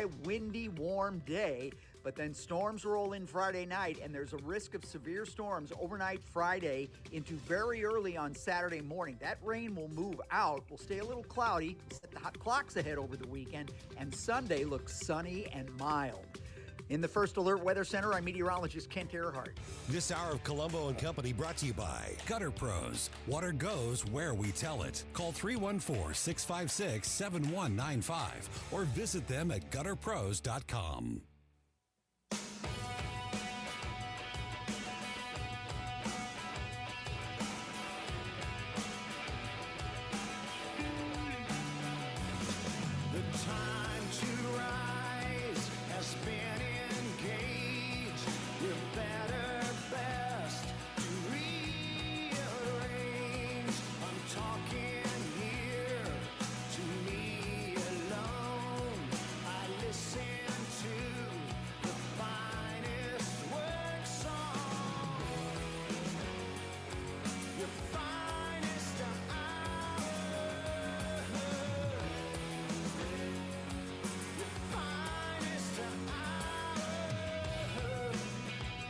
dry, windy, warm day. But then storms roll in Friday night, and there's a risk of severe storms overnight Friday into very early on Saturday morning. That rain will move out, will stay a little cloudy, set the hot clocks ahead over the weekend, and Sunday looks sunny and mild. In the First Alert Weather Center, I'm meteorologist Kent Earhart. This hour of Colombo Company brought to you by Gutter Pros. Water goes where we tell it. Call 314-656-7195 or visit them at gutterpros.com.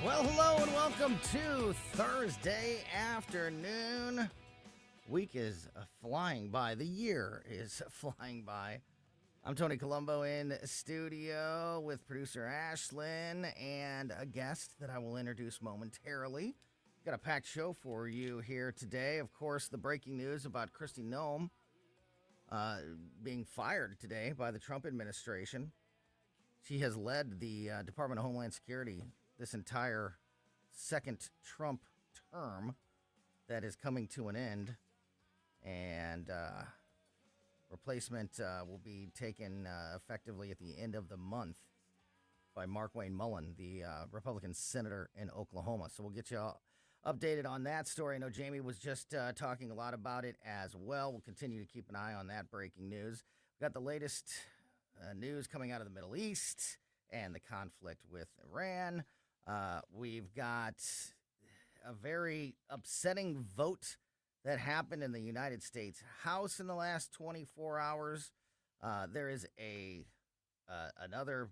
Well, hello and welcome to Thursday afternoon. Week is flying by. The year is flying by. I'm Tony Colombo in studio with producer Ashlyn and a guest that I will introduce momentarily. Got a packed show for you here today. Of course, the breaking news about Kristi Noem being fired today by the Trump administration. She has led the Department of Homeland Security this entire second Trump term that is coming to an end, and replacement will be taken effectively at the end of the month by Mark Wayne Mullen, the Republican senator in Oklahoma. So we'll get you all updated on that story. I know Jamie was just talking a lot about it as well. We'll continue to keep an eye on that breaking news. We've got the latest news coming out of the Middle East and the conflict with Iran. We've got a very upsetting vote that happened in the United States House in the last 24 hours. There is another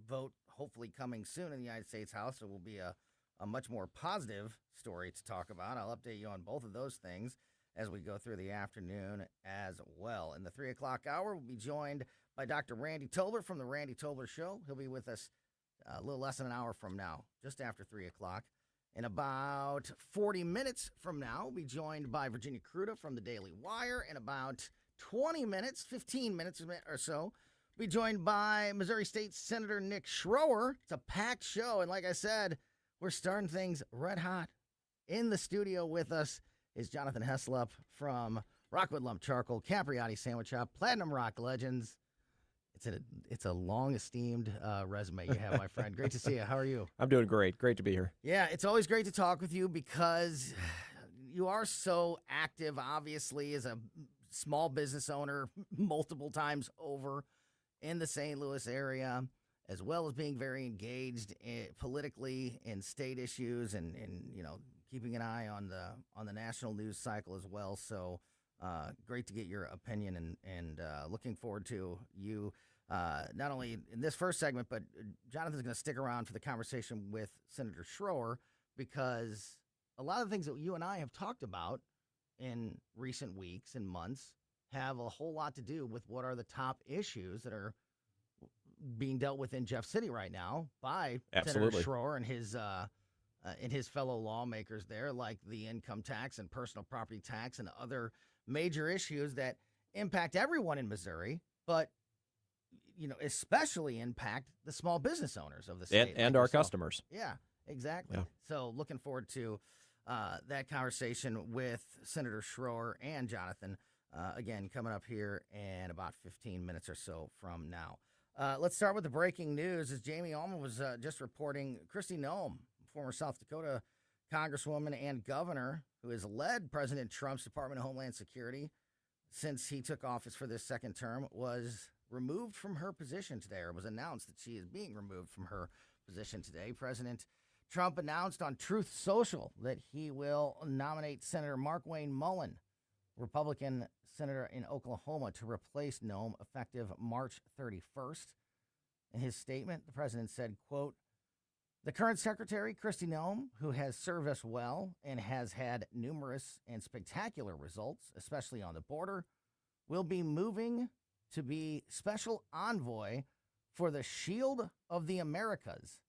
vote hopefully coming soon in the United States House. It will be a much more positive story to talk about. I'll update you on both of those things as we go through the afternoon as well. In the 3 o'clock hour, we'll be joined by Dr. Randy Tobler from The Randy Tobler Show. He'll be with us a little less than an hour from now, just after 3 o'clock. In about 40 minutes from now, we'll be joined by Virginia Kruta from the Daily Wire. In about 15 minutes or so, we'll be joined by Missouri State Senator Nick Schroer. It's a packed show, and like I said, we're starting things red hot. In the studio with us is Jonathan Heslop from Rockwood Lump Charcoal, Capriati Sandwich Shop, Platinum Rock Legends. It's a long-esteemed resume you have, my friend. Great to see you. How are you? I'm doing great. Great to be here. Yeah, it's always great to talk with you because you are so active, obviously, as a small business owner multiple times over in the St. Louis area, as well as being very engaged politically in state issues and keeping an eye on the national news cycle as well. So great to get your opinion and looking forward to you. Not only in this first segment, but Jonathan's going to stick around for the conversation with Senator Schroer because a lot of the things that you and I have talked about in recent weeks and months have a whole lot to do with what are the top issues that are being dealt with in Jeff City right now by Absolutely. Senator Schroer and his fellow lawmakers there, like the income tax and personal property tax and other major issues that impact everyone in Missouri, but especially impact the small business owners of the state. And our customers. Yeah, exactly. Yeah. So looking forward to that conversation with Senator Schroer and Jonathan, again, coming up here in about 15 minutes or so from now. Let's start with the breaking news. As Jamie Allman was just reporting, Kristi Noem, former South Dakota Congresswoman and governor who has led President Trump's Department of Homeland Security since he took office for this second term, was removed from her position today, or was announced that she is being removed from her position today. President Trump announced on Truth Social that he will nominate Senator Mark Wayne Mullen Republican senator in Oklahoma, to replace Noem effective March 31st. In his statement, the president said, quote, "The current secretary, Kristi Noem, who has served us well and has had numerous and spectacular results, especially on the border, will be moving to be special envoy for the Shield of the Americas,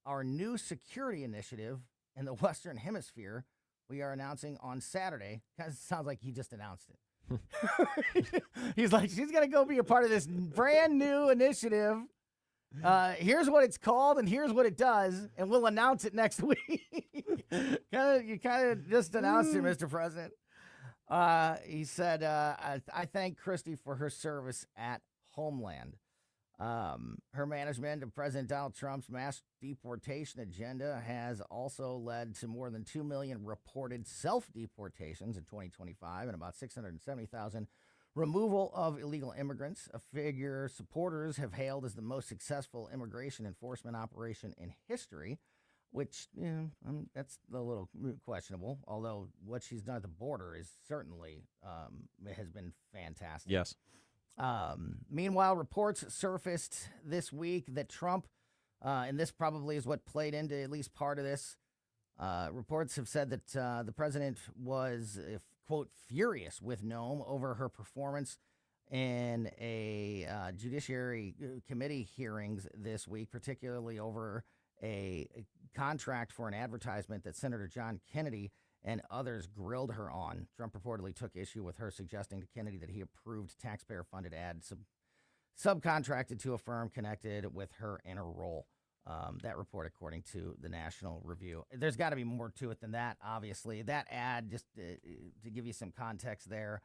our new security initiative in the Western Hemisphere we are announcing on Saturday." Kind of sounds like he just announced it. He's like, she's going to go be a part of this brand new initiative. Here's what it's called and here's what it does, and we'll announce it next week. You kind of just announced it, Mr. President. He said, I thank Kristi for her service at Homeland. Her management of President Donald Trump's mass deportation agenda has also led to more than 2 million reported self-deportations in 2025 and about 670,000 removal of illegal immigrants, a figure supporters have hailed as the most successful immigration enforcement operation in history, which that's a little questionable, although what she's done at the border is certainly has been fantastic. Yes. Meanwhile, reports surfaced this week that Trump, and this probably is what played into at least part of this, reports have said that the president was, quote, furious with Noem over her performance in a Judiciary Committee hearings this week, particularly over a contract for an advertisement that Senator John Kennedy and others grilled her on. Trump reportedly took issue with her suggesting to Kennedy that he approved taxpayer-funded ads subcontracted to a firm connected with her in her role. That report, according to the National Review. There's got to be more to it than that, obviously. That ad, just to give you some context there,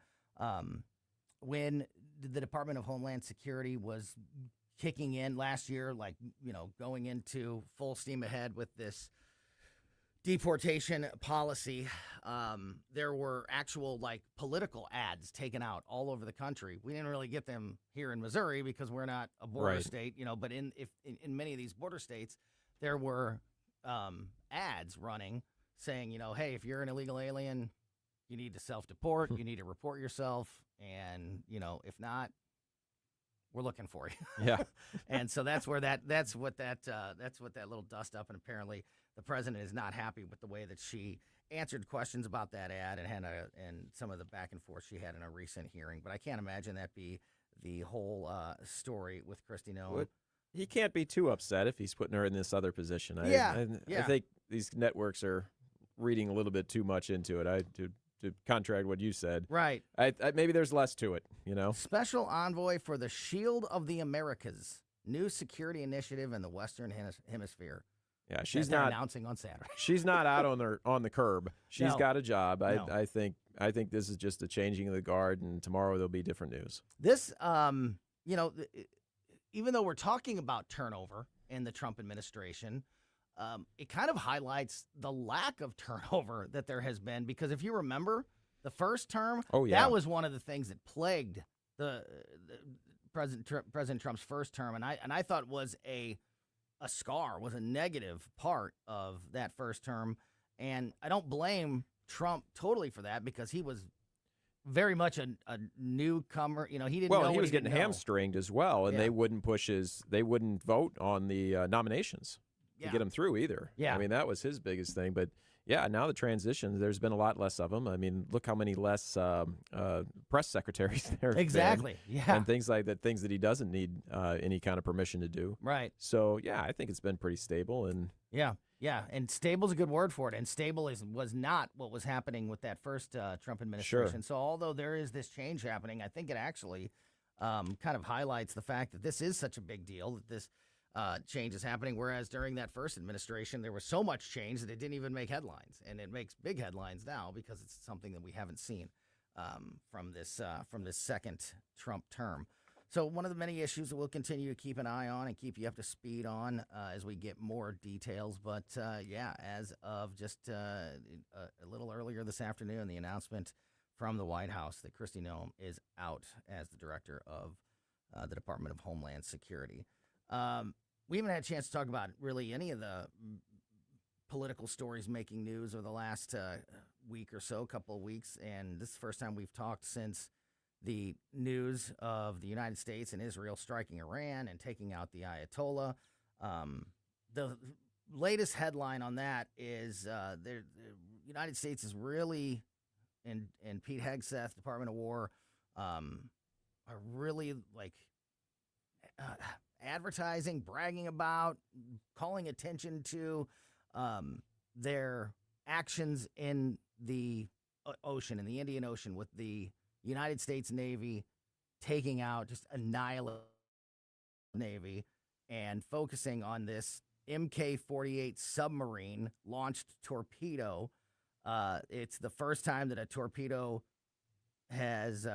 when the Department of Homeland Security was kicking in last year, like, going into full steam ahead with this deportation policy, there were actual political ads taken out all over the country. We didn't really get them here in Missouri because we're not a border state, but in many of these border states, there were ads running saying, hey, if you're an illegal alien, you need to self-deport, you need to report yourself, and if not, we're looking for you. Yeah. And so that's what that little dust up, and apparently the president is not happy with the way that she answered questions about that ad and some of the back and forth she had in a recent hearing. But I can't imagine that be the whole story with Kristi Noem. Well, he can't be too upset if he's putting her in this other position. I think these networks are reading a little bit too much into it. To contract what you said. Right. Maybe there's less to it, Special envoy for the Shield of the Americas, new security initiative in the Western Hemisphere. Yeah, she's they're not announcing on Saturday. She's not out on the curb. She's got a job. No. I think this is just a changing of the guard, and tomorrow there'll be different news. This, even though we're talking about turnover in the Trump administration, it kind of highlights the lack of turnover that there has been, because if you remember the first term, that was one of the things that plagued the President Trump's first term, and I thought was a scar, was a negative part of that first term, and I don't blame Trump totally for that, because he was very much a newcomer. He didn't know. Well, he what was getting didn't know. hamstringed as well, and they wouldn't vote on the nominations to get him through either. Yeah. I mean, that was his biggest thing. But yeah, now the transition, there's been a lot less of them. I mean, look how many less press secretaries there have Exactly. been, Yeah. and things like that, things that he doesn't need any kind of permission to do. Right. So yeah, I think it's been pretty stable. And yeah, and stable's a good word for it. And stable was not what was happening with that first Trump administration. Sure. So although there is this change happening, I think it actually kind of highlights the fact that this is such a big deal, that this change is happening, whereas during that first administration, there was so much change that it didn't even make headlines, and it makes big headlines now because it's something that we haven't seen from this second Trump term. So one of the many issues that we'll continue to keep an eye on and keep you up to speed on as we get more details. But as of just a little earlier this afternoon, the announcement from the White House that Kristi Noem is out as the director of the Department of Homeland Security. We haven't had a chance to talk about really any of the political stories making news over the last week or so, couple of weeks, and this is the first time we've talked since the news of the United States and Israel striking Iran and taking out the Ayatollah. The latest headline on that is the United States is really, and Pete Hegseth, Department of War, are really advertising, bragging about, calling attention to their actions in the ocean, in the Indian Ocean, with the United States Navy taking out, just annihilating the Navy, and focusing on this MK-48 submarine launched torpedo. It's the first time that a torpedo has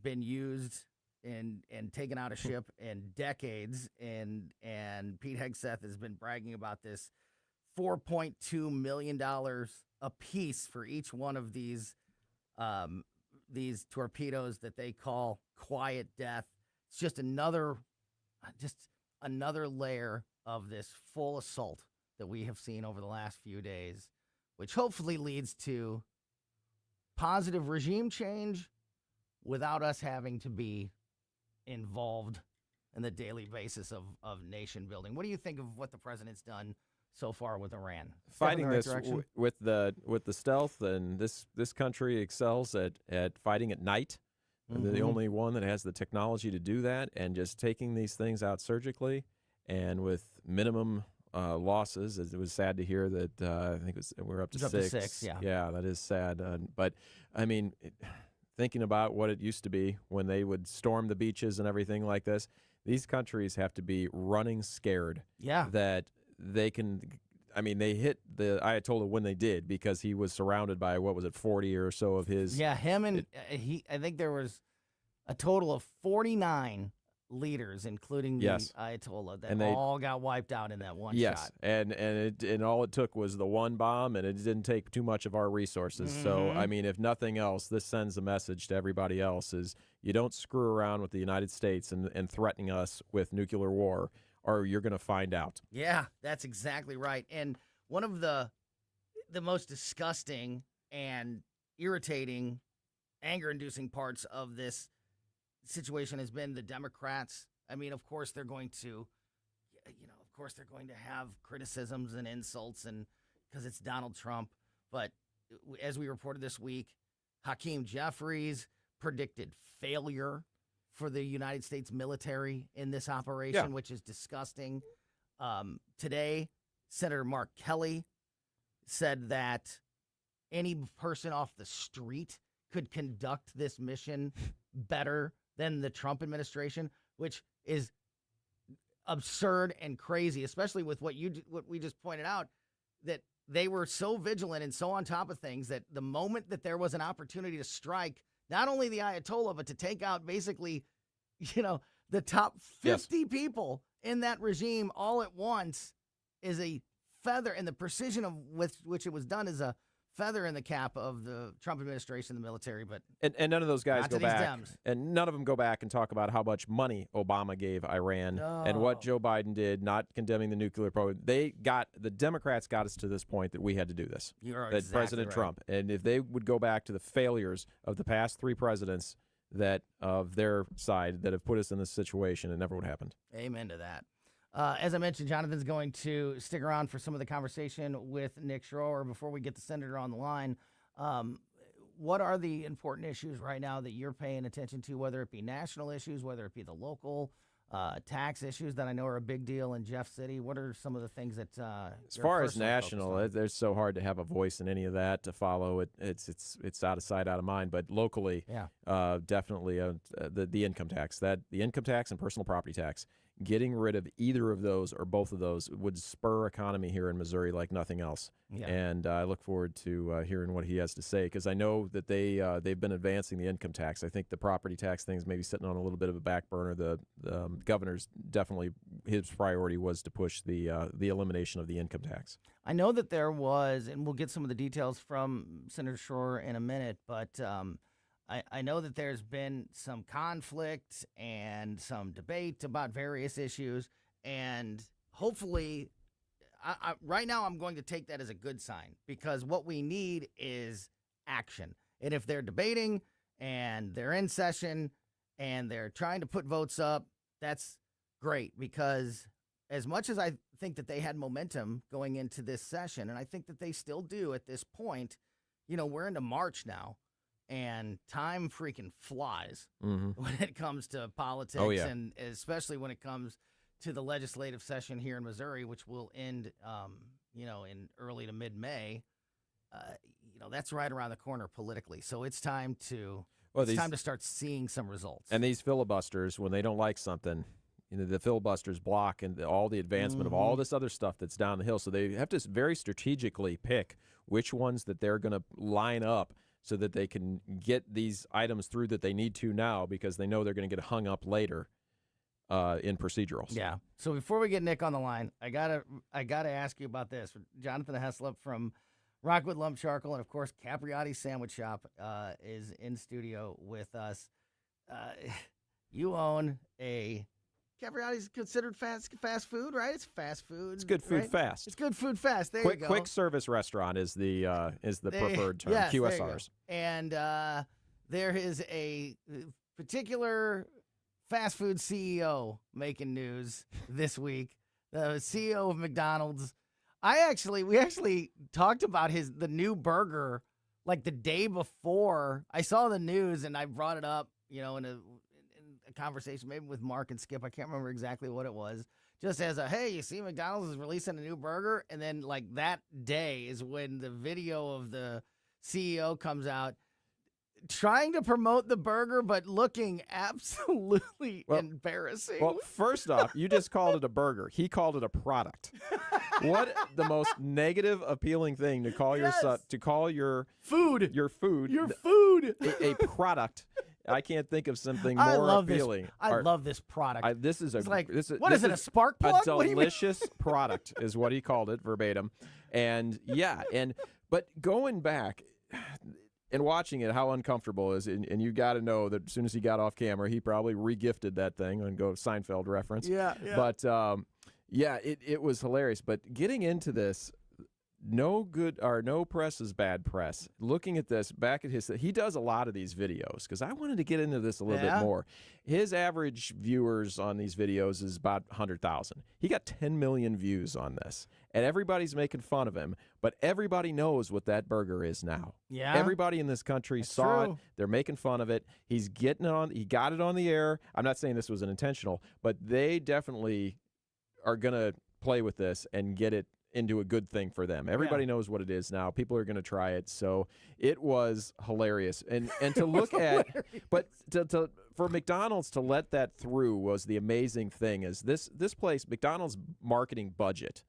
been used and taken out a ship in decades, and Pete Hegseth has been bragging about this $4.2 million a piece for each one of these torpedoes that they call Quiet Death. It's just another layer of this full assault that we have seen over the last few days, which hopefully leads to positive regime change without us having to be involved in the daily basis of nation building. What do you think of what the president's done so far with Iran? Fighting this with the stealth, and this country excels at fighting at night. Mm-hmm. They're the only one that has the technology to do that, and just taking these things out surgically and with minimum losses. It was sad to hear that I think we're up to six. Yeah, that is sad. But I mean, thinking about what it used to be when they would storm the beaches and everything like this, these countries have to be running scared. Yeah, that they can. I mean, they hit the Ayatollah when they did, because he was surrounded by, what was it, 40 or so of his. Yeah, him and I think there was a total of 49 leaders, including the Ayatollah, that all got wiped out in that one shot. Yes, and all it took was the one bomb, and it didn't take too much of our resources. Mm-hmm. So, I mean, if nothing else, this sends a message to everybody else, is you don't screw around with the United States and threatening us with nuclear war, or you're going to find out. Yeah, that's exactly right. And one of the most disgusting and irritating, anger-inducing parts of this situation has been the Democrats. I mean, of course they're going to, have criticisms and insults, and because it's Donald Trump. But as we reported this week, Hakeem Jeffries predicted failure for the United States military in this operation, which is disgusting. Today, Senator Mark Kelly said that any person off the street could conduct this mission better than the Trump administration, which is absurd and crazy, especially with what we just pointed out, that they were so vigilant and so on top of things that the moment that there was an opportunity to strike not only the Ayatollah, but to take out basically, the top 50 people in that regime all at once, is a feather, and the precision of with which it was done is a feather in the cap of the Trump administration, the military. But and none of those guys go back, and none of them go back and talk about how much money Obama gave Iran and what Joe Biden did, not condemning the nuclear program. The Democrats got us to this point that we had to do this. You're exactly President right. Trump, and if they would go back to the failures of the past three presidents that of their side that have put us in this situation, it never would have happened. Amen to that. As I mentioned, Jonathan's going to stick around for some of the conversation with Nick Schroer before we get the senator on the line. What are the important issues right now that you're paying attention to, whether it be national issues, whether it be the local tax issues that I know are a big deal in Jeff City? What are some of the things that as far as national, it's so hard to have a voice in any of that to follow. It's out of sight, out of mind. But locally, definitely the income tax, the income tax and personal property tax. Getting rid of either of those or both of those would spur economy here in Missouri like nothing else. Yeah. And I look forward to hearing what he has to say, because I know that they've been advancing the income tax. I think the property tax thing is maybe sitting on a little bit of a back burner. The governor's definitely, his priority was to push the elimination of the income tax. I know that there was, and we'll get some of the details from Senator Schroer in a minute, but I know that there's been some conflict and some debate about various issues, and hopefully right now I'm going to take that as a good sign, because what we need is action. And if they're debating and they're in session and they're trying to put votes up, that's great, because as much as I think that they had momentum going into this session, and I think that they still do at this point, we're into March now, and time freaking flies when it comes to politics, and especially when it comes to the legislative session here in Missouri, which will end, in early to mid-May. That's right around the corner politically. So it's time to start seeing some results. And these filibusters, when they don't like something, the filibusters block and all the advancement of all this other stuff that's down the hill. So they have to very strategically pick which ones that they're going to line up so that they can get these items through that they need to now, because they know they're going to get hung up later in procedurals. Yeah. So before we get Nick on the line, I gotta ask you about this. Jonathan Heslop from Rockwood Lump Charcoal, and of course Capriati's Sandwich Shop is in studio with us. You own a Capriati's considered fast food, right? It's fast food. It's good food, right? fast. It's good food fast. There you go. Quick service restaurant is the preferred term. Yes, QSRs. And there is a particular fast food CEO making news this week. The CEO of McDonald's. We actually talked about the new burger like the day before I saw the news, and I brought it up, in a conversation maybe with Mark and Skip. I can't remember exactly what it was. Just as hey, you see McDonald's is releasing a new burger, and then like that day is when the video of the CEO comes out trying to promote the burger, but looking absolutely embarrassing. Well, first off, you just called it a burger. He called it a product. What the most negative, appealing thing to call your food a product. I can't think of something more appealing. I love this product. What is it, a spark plug? A delicious product is what he called it verbatim. But going back and watching it, how uncomfortable it is, and you got to know that as soon as he got off camera, he probably regifted that thing and go Seinfeld reference. Yeah. But it was hilarious. But getting into this, no press is bad press. Looking at this, back at he does a lot of these videos, because I wanted to get into this a little bit more. His average viewers on these videos is about 100,000. He got 10 million views on this, and everybody's making fun of him, but everybody knows what that burger is now. Yeah. Everybody in this country saw it. They're making fun of it. He's getting it on. He got it on the air. I'm not saying this was intentional, but they definitely are going to play with this and get it into a good thing for them. Everybody knows what it is now. People are going to try it. So it was hilarious. And to look at, but for McDonald's to let that through was the amazing thing. Is this place, McDonald's marketing budget.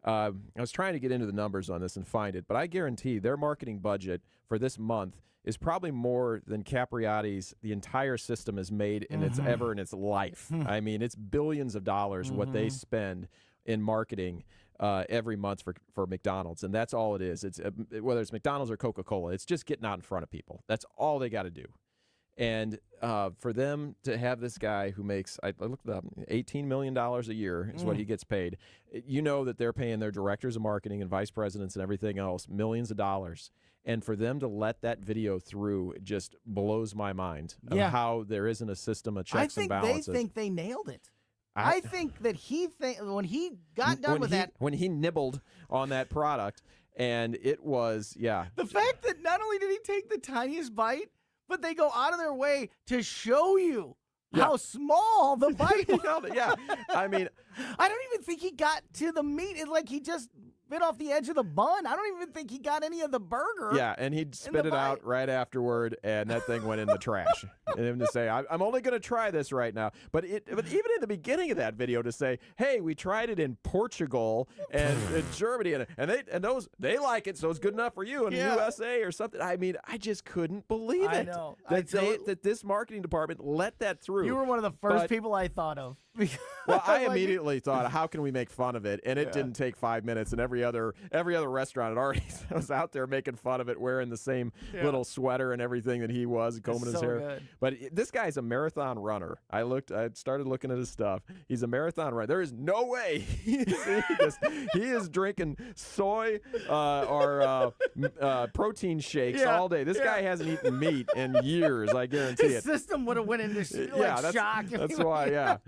I was trying to get into the numbers on this and find it, but I guarantee their marketing budget for this month is probably more than Capriati's the entire system has made in its life. I mean, it's billions of dollars what they spend in marketing every month for McDonald's, and that's all it is. It's whether it's McDonald's or Coca-Cola, it's just getting out in front of people. That's all they got to do. And for them to have this guy who makes, I looked it up, $18 million a year is what he gets paid. You know that they're paying their directors of marketing and vice presidents and everything else millions of dollars. And for them to let that video through just blows my mind of how there isn't a system of checks and balances. I think they nailed it. I think that when he got done with that. When he nibbled on that product, and it was, The fact that not only did he take the tiniest bite, but they go out of their way to show you how small the bite was. I mean, I don't even think he got to the meat. It's like he just bit off the edge of the bun. I don't even think he got any of the burger. Yeah, and he'd spit it out right afterward, and that thing went in the trash. And him to say, I'm only going to try this right now. But even in the beginning of that video to say, hey, we tried it in Portugal and in Germany, and they like it, so it's good enough for you in the USA or something. I mean, I just couldn't believe it. I know. That this marketing department let that through. You were one of the first people I thought of. Well, I immediately thought, how can we make fun of it? And it didn't take 5 minutes, and every other restaurant had already was out there making fun of it, wearing the same little sweater and everything that he was, combing his hair. Good. But this guy's a marathon runner. I started looking at his stuff. He's a marathon runner. There is no way he is drinking soy or protein shakes all day. This guy hasn't eaten meat in years, I guarantee His it. system would have went into shock. That's why,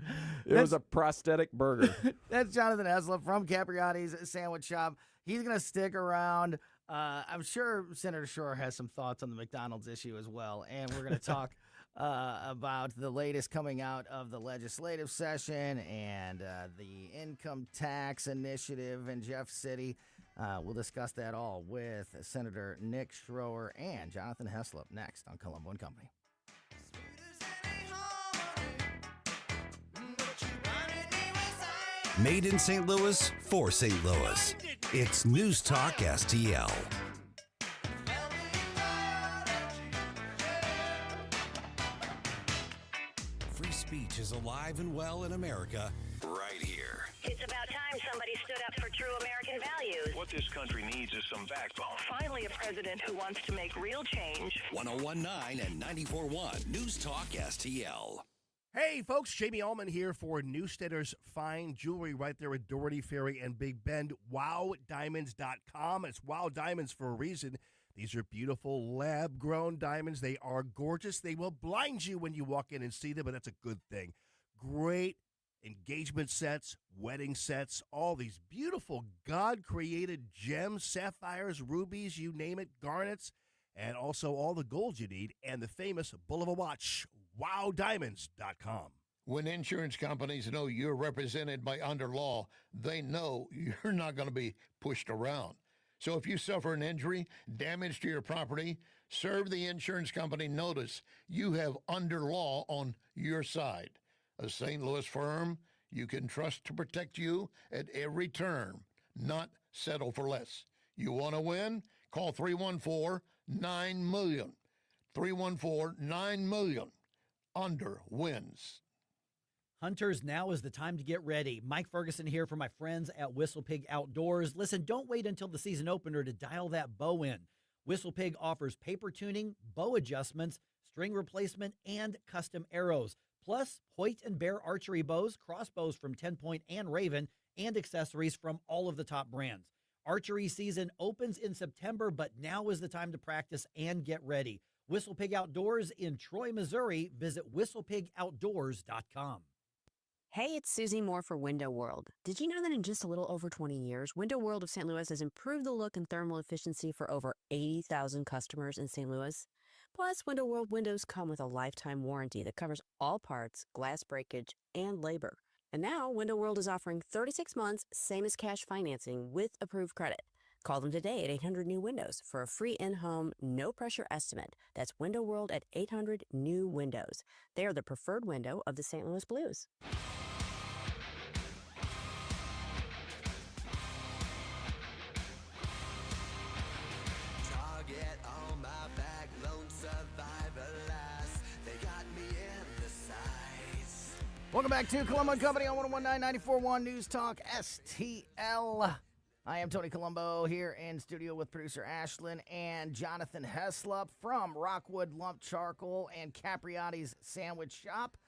It was a prosthetic burger. That's Jonathan Heslop from Capriotti's Sandwich Shop. He's going to stick around. I'm sure Senator Schroer has some thoughts on the McDonald's issue as well. And we're going to talk about the latest coming out of the legislative session and the income tax initiative in Jeff City. We'll discuss that all with Senator Nick Schroer and Jonathan Heslop next on Colombo Company. Made in St. Louis for St. Louis. It's News Talk STL. Free speech is alive and well in America right here. It's about time somebody stood up for true American values. What this country needs is some backbone. Finally, a president who wants to make real change. 101.9 and 94.1 News Talk STL. Hey, folks, Jamie Allman here for Newsteader's Fine Jewelry right there at Doherty Ferry and Big Bend. WowDiamonds.com. It's Wow Diamonds for a reason. These are beautiful lab-grown diamonds. They are gorgeous. They will blind you when you walk in and see them, but that's a good thing. Great engagement sets, wedding sets, all these beautiful God-created gems, sapphires, rubies, you name it, garnets, and also all the gold you need, and the famous Bull of a Watch, WowDiamonds.com. When insurance companies know you're represented by under law, they know you're not going to be pushed around. So if you suffer an injury, damage to your property, serve the insurance company notice you have under law on your side. A St. Louis firm you can trust to protect you at every turn, not settle for less. You want to win? Call 314-9-MILLION. 314-9-MILLION. Under wins. Hunters, now is the time to get ready. Mike Ferguson here for my friends at Whistle Pig Outdoors. Listen, don't wait until the season opener to dial that bow in. Whistle Pig offers paper tuning, bow adjustments, string replacement, and custom arrows. Plus, Hoyt and Bear archery bows, crossbows from 10 Point and Raven, and accessories from all of the top brands. Archery season opens in September, but now is the time to practice and get ready. Whistle Pig Outdoors in Troy, Missouri. Visit whistlepigoutdoors.com. Hey, it's Susie Moore for Window World. Did you know that in just a little over 20 years, Window World of St. Louis has improved the look and thermal efficiency for over 80,000 customers in St. Louis? Plus, Window World windows come with a lifetime warranty that covers all parts, glass breakage, and labor. And now, Window World is offering 36 months, same as cash financing with approved credit. Call them today at 800 New Windows for a free in-home, no-pressure estimate. That's Window World at 800 New Windows. They are the preferred window of the St. Louis Blues. Target on my back, lone survivor last. They got me in the sights. Welcome back to Colombo Company on 101.9 News Talk STL. I am Tony Colombo here in studio with producer Ashlyn and Jonathan Heslop from Rockwood Lump Charcoal and Capriotti's Sandwich Shop.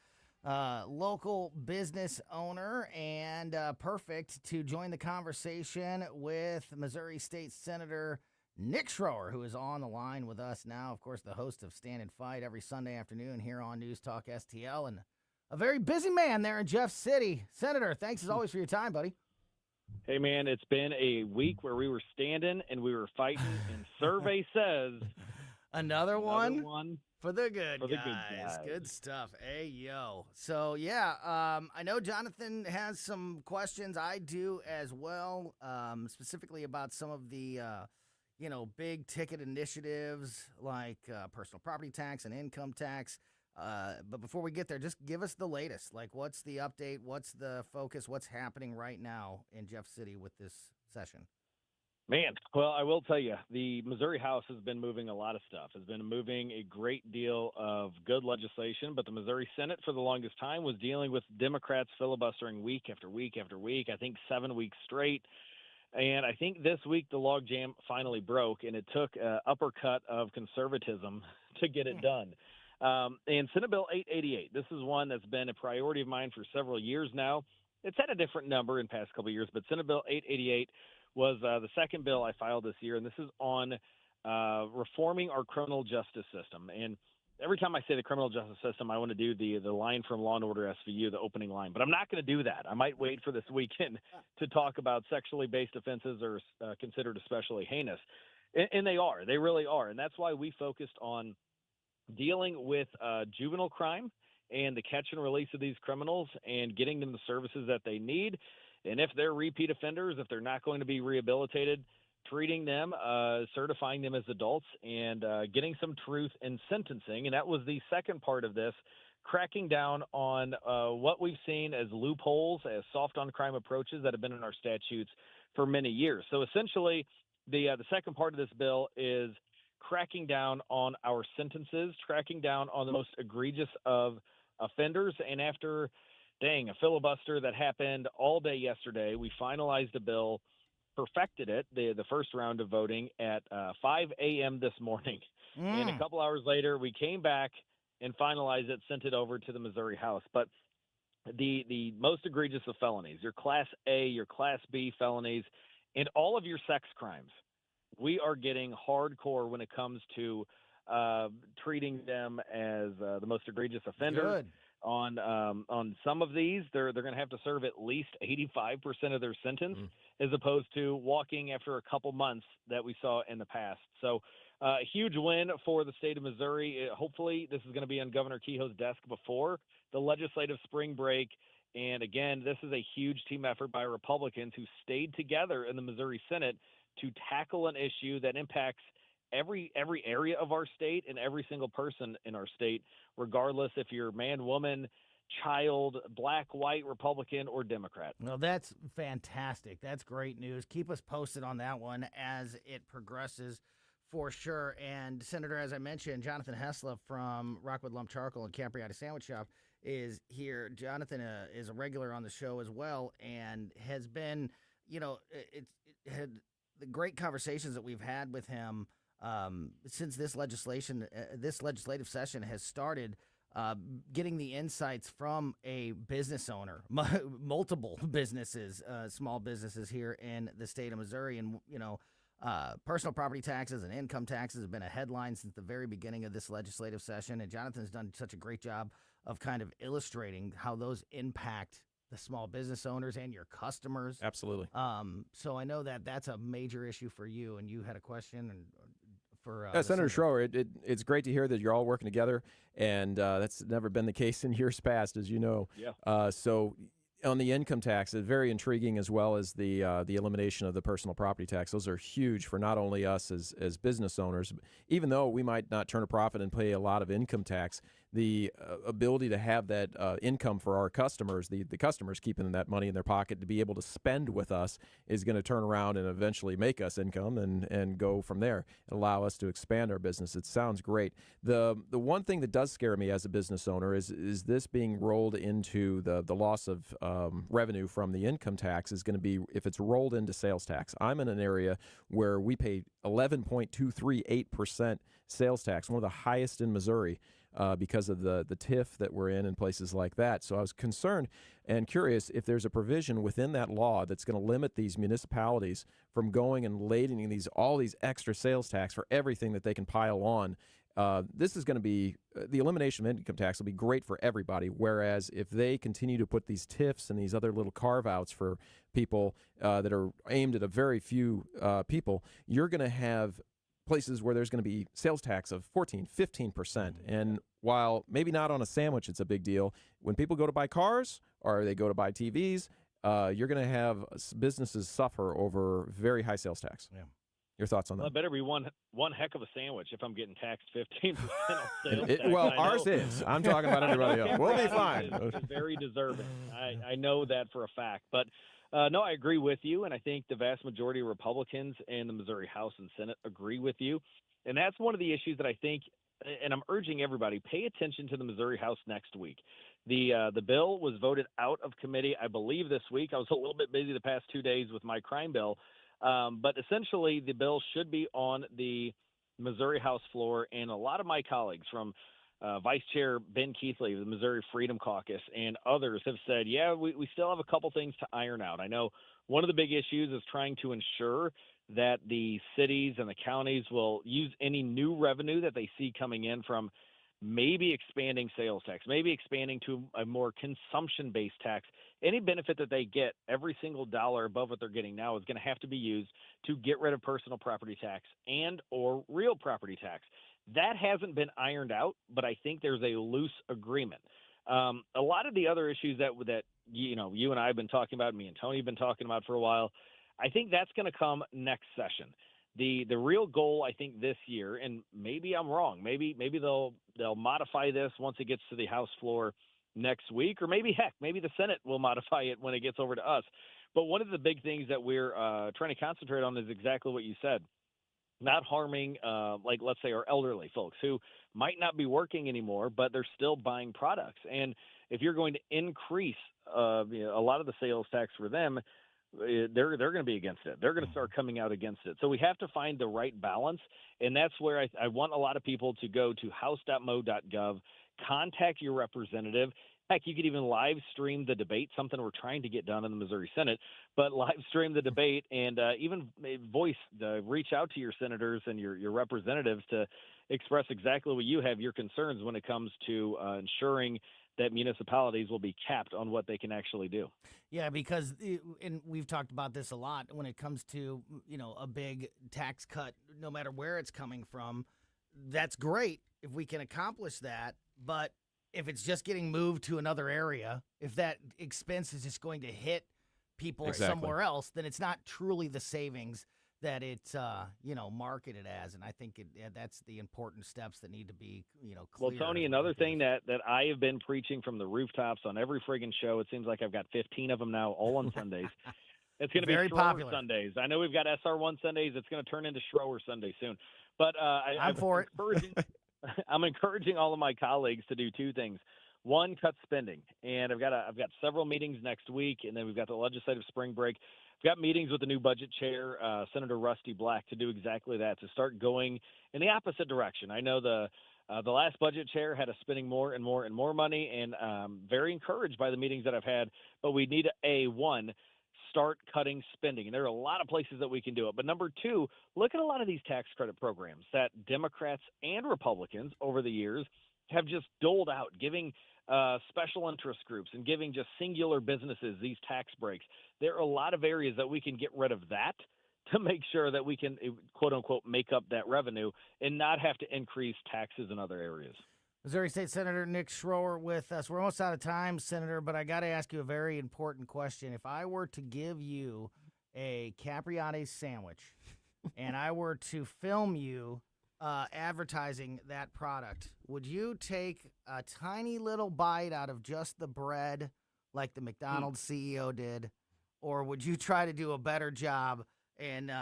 Local business owner and perfect to join the conversation with Missouri State Senator Nick Schroer, who is on the line with us now. Of course, the host of Stand and Fight every Sunday afternoon here on News Talk STL, and a very busy man there in Jeff City. Senator, thanks as always for your time, buddy. Hey, man, it's been a week where we were standing and we were fighting, and survey says another one for the good guys. Good Good stuff. Hey, yo. So, yeah, I know Jonathan has some questions. I do as well, specifically about some of the, big ticket initiatives like personal property tax and income tax. But before we get there, just give us the latest. Like, what's the update? What's the focus? What's happening right now in Jeff City with this session? Man, well, I will tell you, the Missouri House has been moving a lot of stuff, has been moving a great deal of good legislation, but the Missouri Senate for the longest time was dealing with Democrats filibustering week after week after week, I think 7 weeks straight. And I think this week the logjam finally broke, and it took an uppercut of conservatism to get it done. And Senate Bill 888, this is one that's been a priority of mine for several years now. It's had a different number in past couple of years, but Senate Bill 888 was the second bill I filed this year, and this is on reforming our criminal justice system. And every time I say the criminal justice system, I want to do the line from Law & Order SVU, the opening line. But I'm not going to do that. I might wait for this weekend to talk about sexually based offenses or considered especially heinous. And they are. They really are. And that's why we focused on dealing with juvenile crime and the catch and release of these criminals and getting them the services that they need. And if they're repeat offenders, if they're not going to be rehabilitated, treating them, certifying them as adults, and getting some truth in sentencing. And that was the second part of this, cracking down on what we've seen as loopholes, as soft on crime approaches that have been in our statutes for many years. So essentially, the second part of this bill is cracking down on our sentences, cracking down on the most egregious of offenders. And after a filibuster that happened all day yesterday, we finalized a bill, perfected it, the first round of voting at 5 a.m. this morning. And a couple hours later, we came back and finalized it, sent it over to the Missouri House. But the most egregious of felonies, your Class A, your Class B felonies, and all of your sex crimes, we are getting hardcore when it comes to treating them as the most egregious offenders. Good. On some of these, they're going to have to serve at least 85% of their sentence, as opposed to walking after a couple months that we saw in the past. So a huge win for the state of Missouri. Hopefully this is going to be on Governor Kehoe's desk before the legislative spring break. And again, this is a huge team effort by Republicans who stayed together in the Missouri Senate to tackle an issue that impacts every area of our state and every single person in our state, regardless if you're man, woman, child, black, white, Republican, or Democrat. Well, that's fantastic. That's great news. Keep us posted on that one as it progresses for sure. And Senator, as I mentioned, Jonathan Heslop from Rockwood Lump Charcoal and Capriati Sandwich Shop is here. Jonathan is a regular on the show as well and has been, it had the great conversations that we've had with him since this legislative session has started, getting the insights from a business owner, multiple businesses, small businesses here in the state of Missouri. And, personal property taxes and income taxes have been a headline since the very beginning of this legislative session. And Jonathan's done such a great job of kind of illustrating how those impact the small business owners and your customers. Absolutely. So I know that that's a major issue for you, and you had a question for Senator Schroer. It's great to hear that you're all working together, and that's never been the case in years past, as you know. Yeah. So on the income tax, it's very intriguing, as well as the elimination of the personal property tax. Those are huge for not only us as business owners, even though we might not turn a profit and pay a lot of income tax. The ability to have that income for our customers, the customers keeping that money in their pocket to be able to spend with us, is going to turn around and eventually make us income and go from there and allow us to expand our business. It sounds great. The one thing that does scare me as a business owner is this being rolled into the loss of revenue from the income tax is going to be if it's rolled into sales tax. I'm in an area where we pay 11.238% sales tax, one of the highest in Missouri. Because of the TIF that we're in and places like that. So I was concerned and curious if there's a provision within that law that's going to limit these municipalities from going and ladening all these extra sales tax for everything that they can pile on. This is going to be the elimination of income tax will be great for everybody, whereas if they continue to put these TIFs and these other little carve-outs for people that are aimed at a very few people, you're going to have places where there's going to be sales tax of 14, 15%. And while maybe not on a sandwich it's a big deal, when people go to buy cars or they go to buy TVs, you're going to have businesses suffer over very high sales tax. Yeah. Your thoughts on Well, that? it better be one heck of a sandwich if I'm getting taxed 15% on sales tax. Well, ours is. I'm talking about everybody else. We'll be fine. Is very deserving. I know that for a fact. But, no, I agree with you, and I think the vast majority of Republicans in the Missouri House and Senate agree with you. And that's one of the issues that I think, and I'm urging everybody, pay attention to the Missouri House next week. The bill was voted out of committee, I believe, this week. I was a little bit busy the past 2 days with my crime bill. But essentially, the bill should be on the Missouri House floor, and a lot of my colleagues from Vice Chair Ben Keithley of the Missouri Freedom Caucus and others have said, yeah, we still have a couple things to iron out. I know one of the big issues is trying to ensure that the cities and the counties will use any new revenue that they see coming in from maybe expanding sales tax, maybe expanding to a more consumption-based tax. Any benefit that they get, every single dollar above what they're getting now is going to have to be used to get rid of personal property tax and or real property tax. That hasn't been ironed out, but I think there's a loose agreement. A lot of the other issues that you and I have been talking about, me and Tony have been talking about for a while, I think that's going to come next session. The real goal, I think, this year, and maybe I'm wrong, maybe they'll modify this once it gets to the House floor next week, or maybe the Senate will modify it when it gets over to us. But one of the big things that we're trying to concentrate on is exactly what you said. Not harming, let's say, our elderly folks who might not be working anymore, but they're still buying products. And if you're going to increase a lot of the sales tax for them, they're going to be against it. They're going to start coming out against it. So we have to find the right balance, and that's where I want a lot of people to go to house.mo.gov, contact your representative. Heck, you could even live stream the debate, something we're trying to get done in the Missouri Senate, but live stream the debate and even reach out to your senators and your representatives to express exactly what you have, your concerns when it comes to ensuring that municipalities will be capped on what they can actually do. Yeah, because and we've talked about this a lot when it comes to, a big tax cut, no matter where it's coming from. That's great if we can accomplish that, but if it's just getting moved to another area, if that expense is just going to hit people somewhere else, then it's not truly the savings that it's marketed as. And I think that's the important steps that need to be clear. Well, Tony, another thing that I have been preaching from the rooftops on every friggin' show, it seems like I've got 15 of them now, all on Sundays. It's going to be very Schroer popular Sundays. I know we've got SR1 Sundays. It's going to turn into Schroer Sunday soon. But I'm for it. I'm encouraging all of my colleagues to do two things. One, cut spending, and I've got several meetings next week, and then we've got the legislative spring break. I've got meetings with the new budget chair, Senator Rusty Black, to do exactly that, to start going in the opposite direction. I know the last budget chair had us spending more and more and more money, and very encouraged by the meetings that I've had. But we need start cutting spending, and there are a lot of places that we can do it. But number two, look at a lot of these tax credit programs that Democrats and Republicans over the years have just doled out, giving special interest groups and giving just singular businesses these tax breaks. There are a lot of areas that we can get rid of that to make sure that we can, quote unquote, make up that revenue and not have to increase taxes in other areas. Missouri State Senator Nick Schroer with us. We're almost out of time, Senator, but I got to ask you a very important question. If I were to give you a Capriati sandwich and I were to film you advertising that product, would you take a tiny little bite out of just the bread like the McDonald's CEO did, or would you try to do a better job in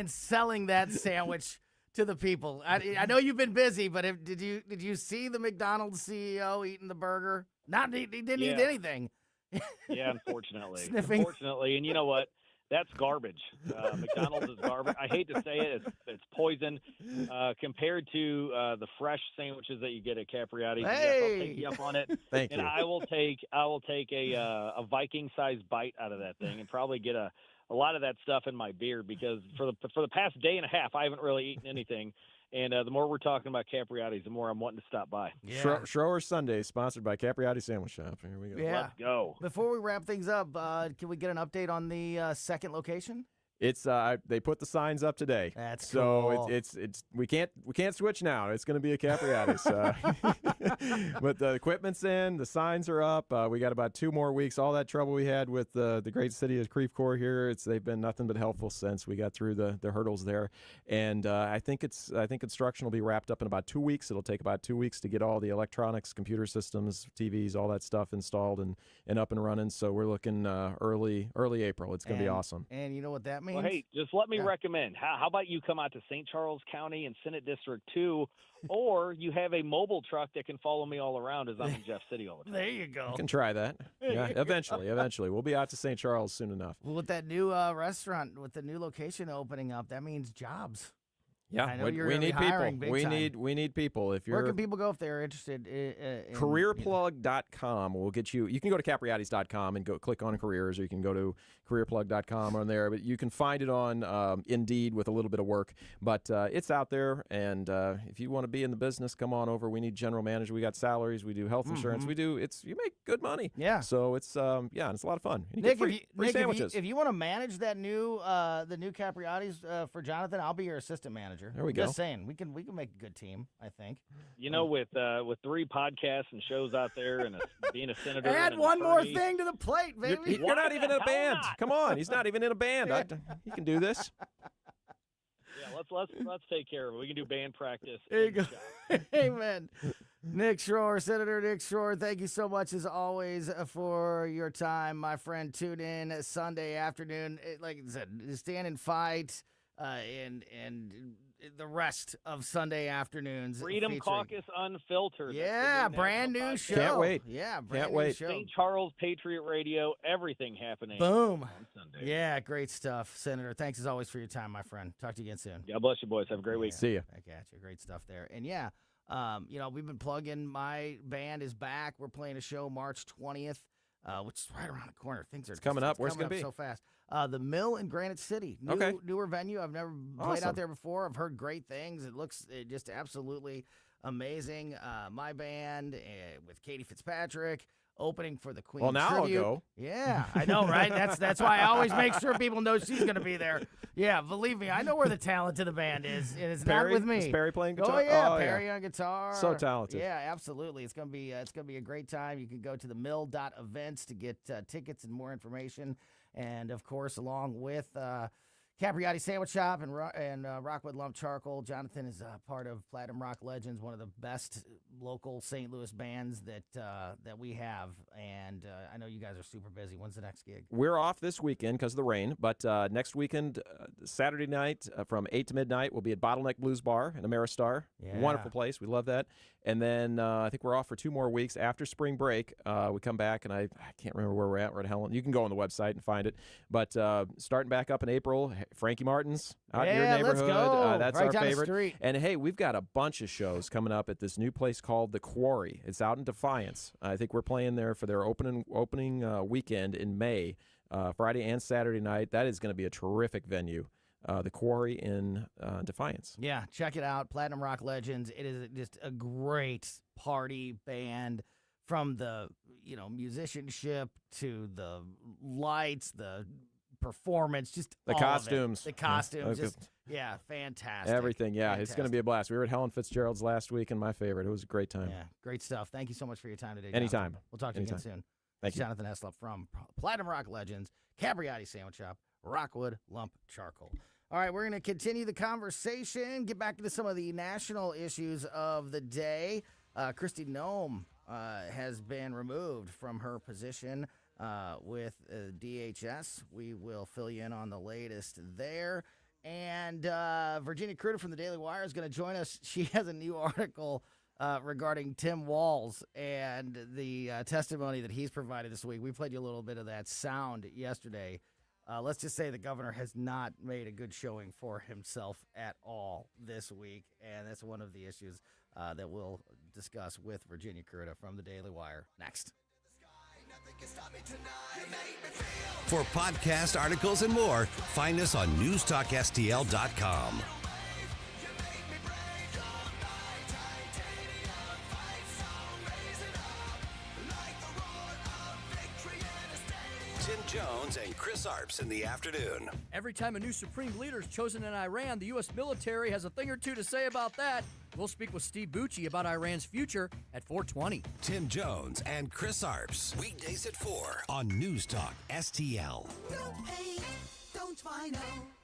selling that sandwich to the people? I know you've been busy, but did you see the McDonald's CEO eating the burger? He didn't eat anything. Yeah, unfortunately. Sniffing. Unfortunately, and you know what? That's garbage. McDonald's is garbage. I hate to say it. It's poison compared to the fresh sandwiches that you get at Capriati's. Hey! Yes, I'll take you up on it. Thank you. And I will take a Viking-sized bite out of that thing and probably get a lot of that stuff in my beard, because for the past day and a half, I haven't really eaten anything. And the more we're talking about Capriati's, the more I'm wanting to stop by. Yeah. Schroer Sunday, sponsored by Capriati Sandwich Shop. Here we go. Yeah. Let's go. Before we wrap things up, can we get an update on the second location? It's they put the signs up today. That's so cool. it's we can't switch now. It's going to be a Capriati's. But the equipment's in, the signs are up. We got about 2 more weeks. All that trouble we had with the great city of Creve Coeur here, they've been nothing but helpful since we got through the hurdles there. And I think construction will be wrapped up in about 2 weeks. It'll take about 2 weeks to get all the electronics, computer systems, TVs, all that stuff installed and up and running. So we're looking early April. It's going to be awesome. And you know what that means? Well, hey, just let me recommend. How about you come out to St. Charles County and Senate District 2, or you have a mobile truck that can follow me all around as I'm in Jeff City all the time. There you go. You can try that. Yeah, eventually. We'll be out to St. Charles soon enough. Well, with that new restaurant, with the new location opening up, that means jobs. Yeah, I know we need people. We need people. If you're Where can people go if they're interested? In careerplug.com will get you. You can go to capriati's.com and go click on careers, or you can go to careerplug.com on there. But you can find it on Indeed with a little bit of work. But it's out there, and if you want to be in the business, come on over. We need general manager. We got salaries. We do health insurance. We do. You make good money. Yeah. So it's and it's a lot of fun. And you Nick, get free sandwiches. if you want to manage that new the new Capriati's for Jonathan, I'll be your assistant manager. There we go. Just saying, we can make a good team, I think. You know, with 3 podcasts and shows out there and being a senator. Add and one more attorney. thing to the plate, baby. You're not even in a band. Come on, he's not even in a band. He can do this. Yeah, let's take care of it. We can do band practice. There you go. Amen. Nick Schroer, Senator Nick Schroer, thank you so much as always for your time, my friend. Tune in Sunday afternoon. Like I said, stand and fight. And the rest of Sunday afternoons. Freedom Caucus Unfiltered. Yeah, brand new show. Can't wait. Yeah, Can't wait. Show. St. Charles Patriot Radio, everything happening. Boom. On Sunday. Yeah, great stuff, Senator. Thanks as always for your time, my friend. Talk to you again soon. God bless you, boys. Have a great week. See you. Back at you. Great stuff there. And yeah, we've been plugging. My band is back. We're playing a show March 20th, which is right around the corner. Things are coming up. Where's it going to be? So fast. The Mill in Granite City. Newer venue. I've never played out there before. I've heard great things. It looks just absolutely amazing. My band with Katie Fitzpatrick opening for the Queen. Well, now Tribute. I'll go. Yeah, I know, right? That's why I always make sure people know she's going to be there. Yeah, believe me, I know where the talent to the band is, and it's Perry, not with me. Is Perry playing guitar? Oh yeah, Perry on guitar. So talented. Yeah, absolutely. It's gonna be a great time. You can go to the mill.events to get tickets and more information. And, of course, along with Capriati Sandwich Shop and Rockwood Lump Charcoal, Jonathan is part of Platinum Rock Legends, one of the best local St. Louis bands that we have. And I know you guys are super busy. When's the next gig? We're off this weekend because of the rain, but next weekend, Saturday night from 8 to midnight, we'll be at Bottleneck Blues Bar in Ameristar. Yeah. Wonderful place. We love that. And then I think we're off for 2 more weeks. After spring break, we come back, and I can't remember where we're at. We're at Helen. You can go on the website and find it. But starting back up in April, Frankie Martin's out in your neighborhood. Let's go. That's right our down favorite. The street. And, hey, we've got a bunch of shows coming up at this new place called The Quarry. It's out in Defiance. I think we're playing there for their opening weekend in May, Friday and Saturday night. That is going to be a terrific venue. The Quarry in Defiance. Yeah, check it out. Platinum Rock Legends. It is just a great party band, from the musicianship to the lights, the performance, just the all costumes. Of it. The costumes. Fantastic. Everything. Yeah, Fantastic. It's going to be a blast. We were at Helen Fitzgerald's last week, and my favorite. It was a great time. Yeah, great stuff. Thank you so much for your time today, Anytime. Jonathan. We'll talk to you again soon. Thank you. Jonathan Heslop from Platinum Rock Legends, Capriati Sandwich Shop, Rockwood Lump Charcoal. All right, we're going to continue the conversation, get back into some of the national issues of the day. Kristi Noem has been removed from her position with DHS. We will fill you in on the latest there. And Virginia Kruta from the Daily Wire is going to join us. She has a new article regarding Tim Walz and the testimony that he's provided this week. We played you a little bit of that sound yesterday. Let's just say the governor has not made a good showing for himself at all this week, and that's one of the issues that we'll discuss with Virginia Kruta from the Daily Wire next. For podcast articles and more, find us on newstalkstl.com. Jones and Chris Arps in the afternoon. Every time a new supreme leader is chosen in Iran, the U.S. military has a thing or two to say about that. We'll speak with Steve Bucci about Iran's future at 4:20. Tim Jones and Chris Arps. Weekdays at 4 on News Talk STL. No paint, don't vinyl,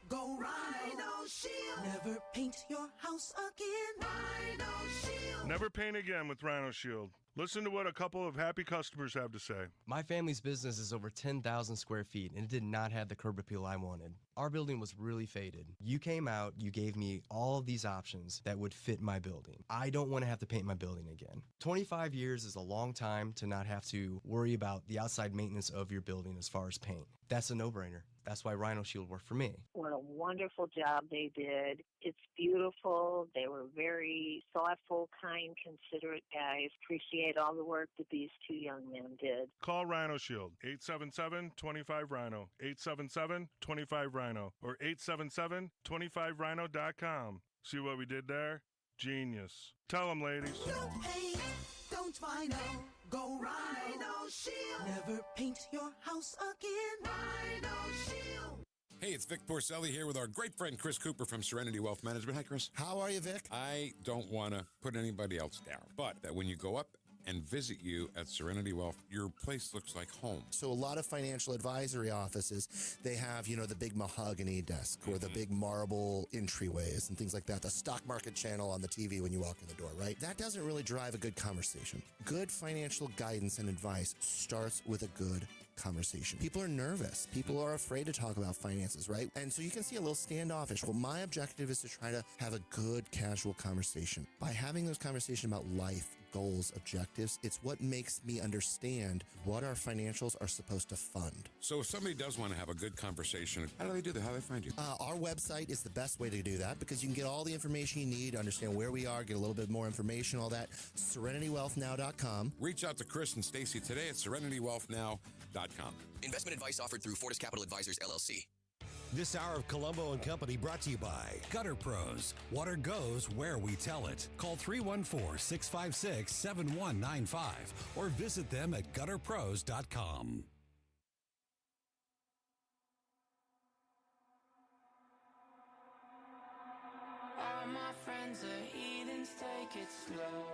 go Rhino Shield. Never paint your house again. Rhino Shield. Never paint again with Rhino Shield. Listen to what a couple of happy customers have to say. My family's business is over 10,000 square feet, and it did not have the curb appeal I wanted. Our building was really faded. You came out, you gave me all of these options that would fit my building. I don't want to have to paint my building again. 25 years is a long time to not have to worry about the outside maintenance of your building as far as paint. That's a no-brainer. That's why Rhino Shield worked for me. What a wonderful job they did. It's beautiful. They were very thoughtful, kind, considerate guys. Appreciate all the work that these two young men did. Call Rhino Shield, 877-25-RHINO, 877-25-RHINO, or 877-25rhino.com. See what we did there? Genius. Tell them, ladies. No paint, don't vinyl, go Rhino Shield. Never paint your house again. Rhino Shield. Hey, it's Vic Porcelli here with our great friend Chris Cooper from Serenity Wealth Management. Hi, Chris. How are you, Vic? I don't want to put anybody else down, but that when you go up and visit you at Serenity Wealth, your place looks like home. So a lot of financial advisory offices, they have, the big mahogany desk or the big marble entryways and things like that. The stock market channel on the TV when you walk in the door, right? That doesn't really drive a good conversation. Good financial guidance and advice starts with a good conversation. People are nervous. People are afraid to talk about finances, right? And so you can see a little standoffish. Well, my objective is to try to have a good, casual conversation. By having those conversations about life, goals, objectives, it's what makes me understand what our financials are supposed to fund. So if somebody does want to have a good conversation, how do they do that? How do they find you? Our website is the best way to do that because you can get all the information you need to understand where we are, get a little bit more information, all that. SerenityWealthNow.com. Reach out to Chris and Stacy today at SerenityWealthNow.com. Investment advice offered through Fortis Capital Advisors, LLC. This hour of Colombo & Company brought to you by Gutter Pros. Water goes where we tell it. Call 314-656-7195 or visit them at gutterpros.com. All my friends are heathens, take it slow.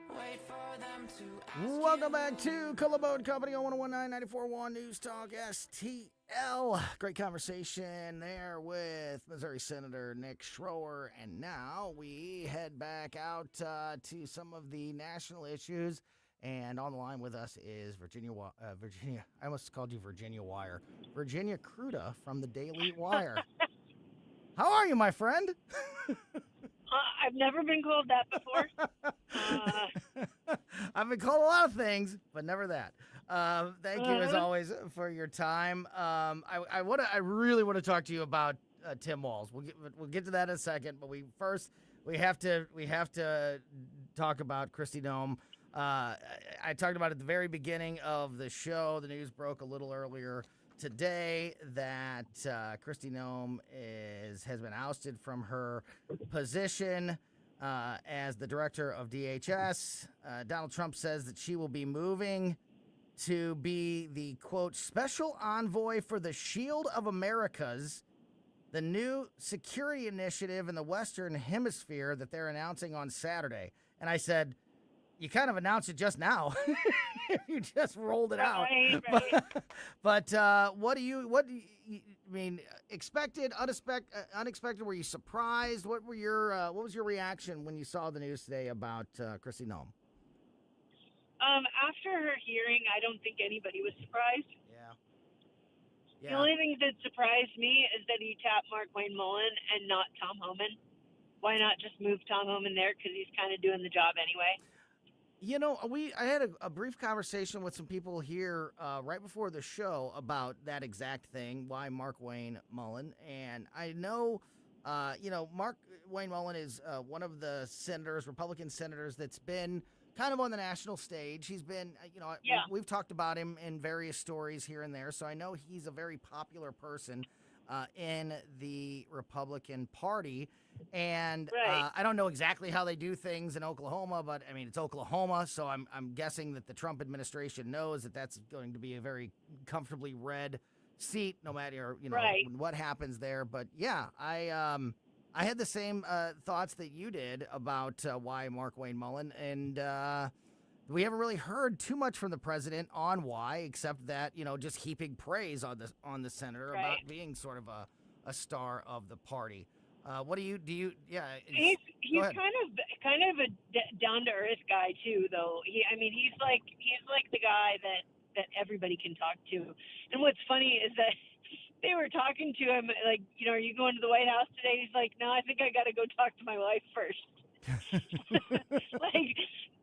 Wait for them to ask. Welcome back to Colombo Company on 101.9 94.1 News Talk STL. Great conversation there with Missouri Senator Nick Schroer. And now we head back out to some of the national issues. And on the line with us is Virginia, I almost called you Virginia Wire. Virginia Kruta from the Daily Wire. How are you, my friend? I've never been called that before. I've been called a lot of things, but never that. Thank you, as always, for your time. I really want to talk to you about Tim Walz. We'll get to that in a second, but we have to talk about Kristi Noem. I talked about it at the very beginning of the show. The news broke a little earlier today that Kristi Noem has been ousted from her position as the director of DHS. Donald Trump says that she will be moving to be the, quote, special envoy for the Shield of Americas, the new security initiative in the Western Hemisphere that they're announcing on Saturday. And I said, you kind of announced it just now. You just rolled it out. Right. But what do you mean? Expected, unexpected? Were you surprised? What was your reaction when you saw the news today about Kristi Noem? After her hearing, I don't think anybody was surprised. Yeah. The only thing that surprised me is that he tapped Mark Wayne Mullen and not Tom Homan. Why not just move Tom Homan there? Because he's kind of doing the job anyway. I had a brief conversation with some people here right before the show about that exact thing, why Mark Wayne Mullen. And I know, Mark Wayne Mullen is one of the Republican senators that's been kind of on the national stage. He's been, we've talked about him in various stories here and there, so I know he's a very popular person. in the Republican Party. And Right. I don't know exactly how they do things in Oklahoma, but I mean, it's Oklahoma, so I'm guessing that the Trump administration knows that that's going to be a very comfortably red seat, no matter Right. what happens there. But yeah, I had the same thoughts that you did about why Mark Wayne Mullen, and we haven't really heard too much from the president on why, except that just heaping praise on the senator Right. about being sort of a star of the party. What do you? Yeah, He's go ahead. kind of a down to earth guy too, though. He's like the guy that everybody can talk to. And what's funny is that they were talking to him like, are you going to the White House today? He's like, no, I think I got to go talk to my wife first. Like,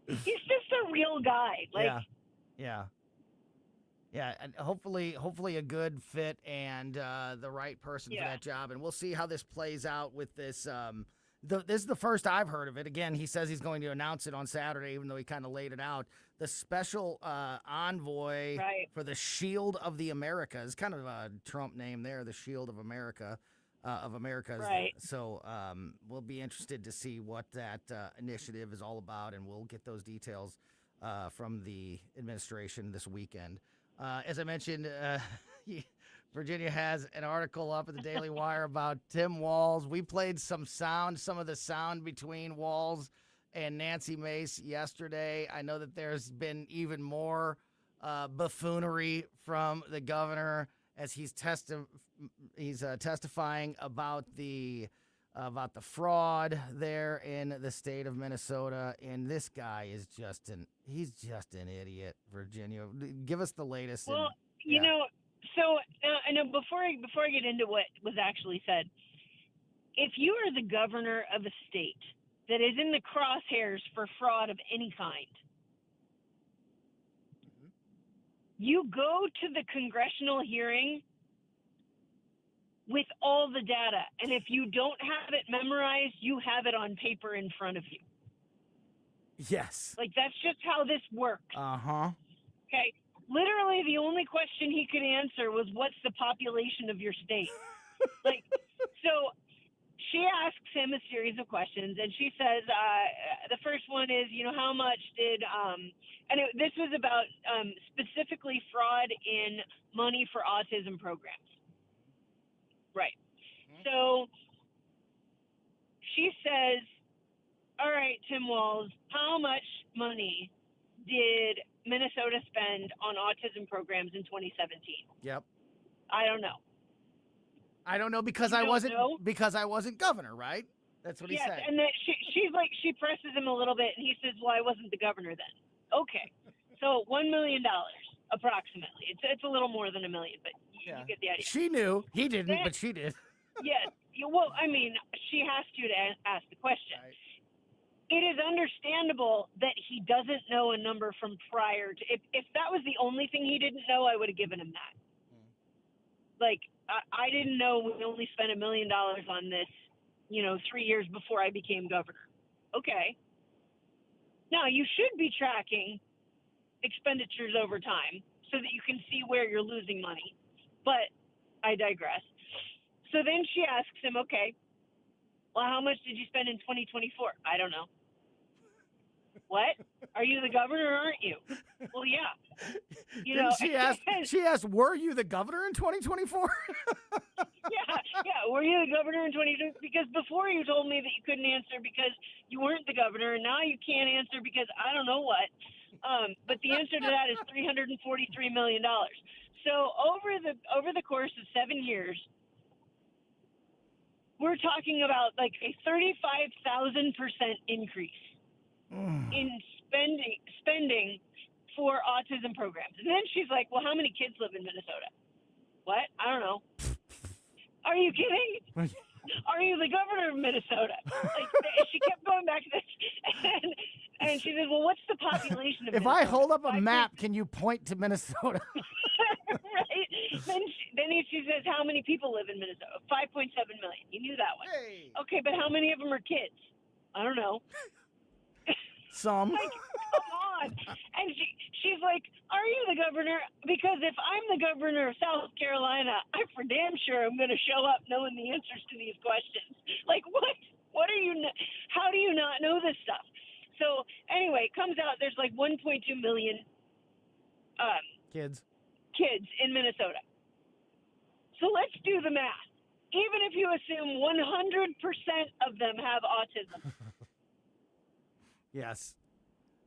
he's just a real guy. Like, Yeah, and hopefully a good fit and the right person for that job. And we'll see how this plays out with this. This is the first I've heard of it. Again, he says he's going to announce it on Saturday, even though he kind of laid it out. The special envoy for the Shield of the Americas, kind of a Trump name there, the Shield of America. Of Americas. Right. So we'll be interested to see what that initiative is all about, and we'll get those details from the administration this weekend. As I mentioned, Virginia has an article up at the Daily Wire about Tim Walz. We played some of the sound between Walz and Nancy Mace yesterday. I know that there's been even more buffoonery from the governor as he's testifying about the fraud there in the state of Minnesota. And this guy is just an idiot, Virginia. Give us the latest. Well, so I know before I get into what was actually said, if you are the governor of a state that is in the crosshairs for fraud of any kind, you go to the congressional hearing with all the data. And if you don't have it memorized, you have it on paper in front of you. Yes. Like, that's just how this works. Uh-huh. Okay. Literally, the only question he could answer was, what's the population of your state? So she asks him a series of questions, and she says, the first one is, how much did, this was about specifically fraud in money for autism programs. Right. So she says, all right, Tim Walz, how much money did Minnesota spend on autism programs in 2017? Yep. I don't know. I don't know because I wasn't governor, right? That's what he said. And then she presses him a little bit, and he says, well, I wasn't the governor then. Okay. So $1 million approximately. It's a little more than $1 million, but you get the idea. She knew. He didn't, but she did. Yes. Well, I mean, she has to ask the question. Right. It is understandable that he doesn't know a number from prior to. If that was the only thing he didn't know, I would have given him that. Like, I didn't know we only spent $1 million on this, 3 years before I became governor. Okay. Now, you should be tracking expenditures over time so that you can see where you're losing money. But I digress. So then she asks him, okay, well, how much did you spend in 2024? I don't know. What? Are you the governor or aren't you? Well, yeah. She asked, were you the governor in 2024? Yeah. Were you the governor in 2024? Because before you told me that you couldn't answer because you weren't the governor, and now you can't answer because I don't know what. But the answer to that is $343 million. So over the course of 7 years, we're talking about like a 35,000% increase in spending for autism programs. And then she's like, well, how many kids live in Minnesota? What? I don't know. Are you kidding? Are you the governor of Minnesota? Like, she kept going back to this. And she said, well, what's the population of Minnesota? If I hold up a map, can you point to Minnesota? Right? Then she says, how many people live in Minnesota? 5.7 million. You knew that one. Hey. Okay, but how many of them are kids? I don't know. Some. Like, come on. God. And she's like, are you the governor? Because if I'm the governor of South Carolina, I'm for damn sure I'm going to show up knowing the answers to these questions. Like, what? What are you? How do you not know this stuff? So anyway, it comes out there's like 1.2 million kids in Minnesota. So let's do the math. Even if you assume 100% of them have autism. Yes.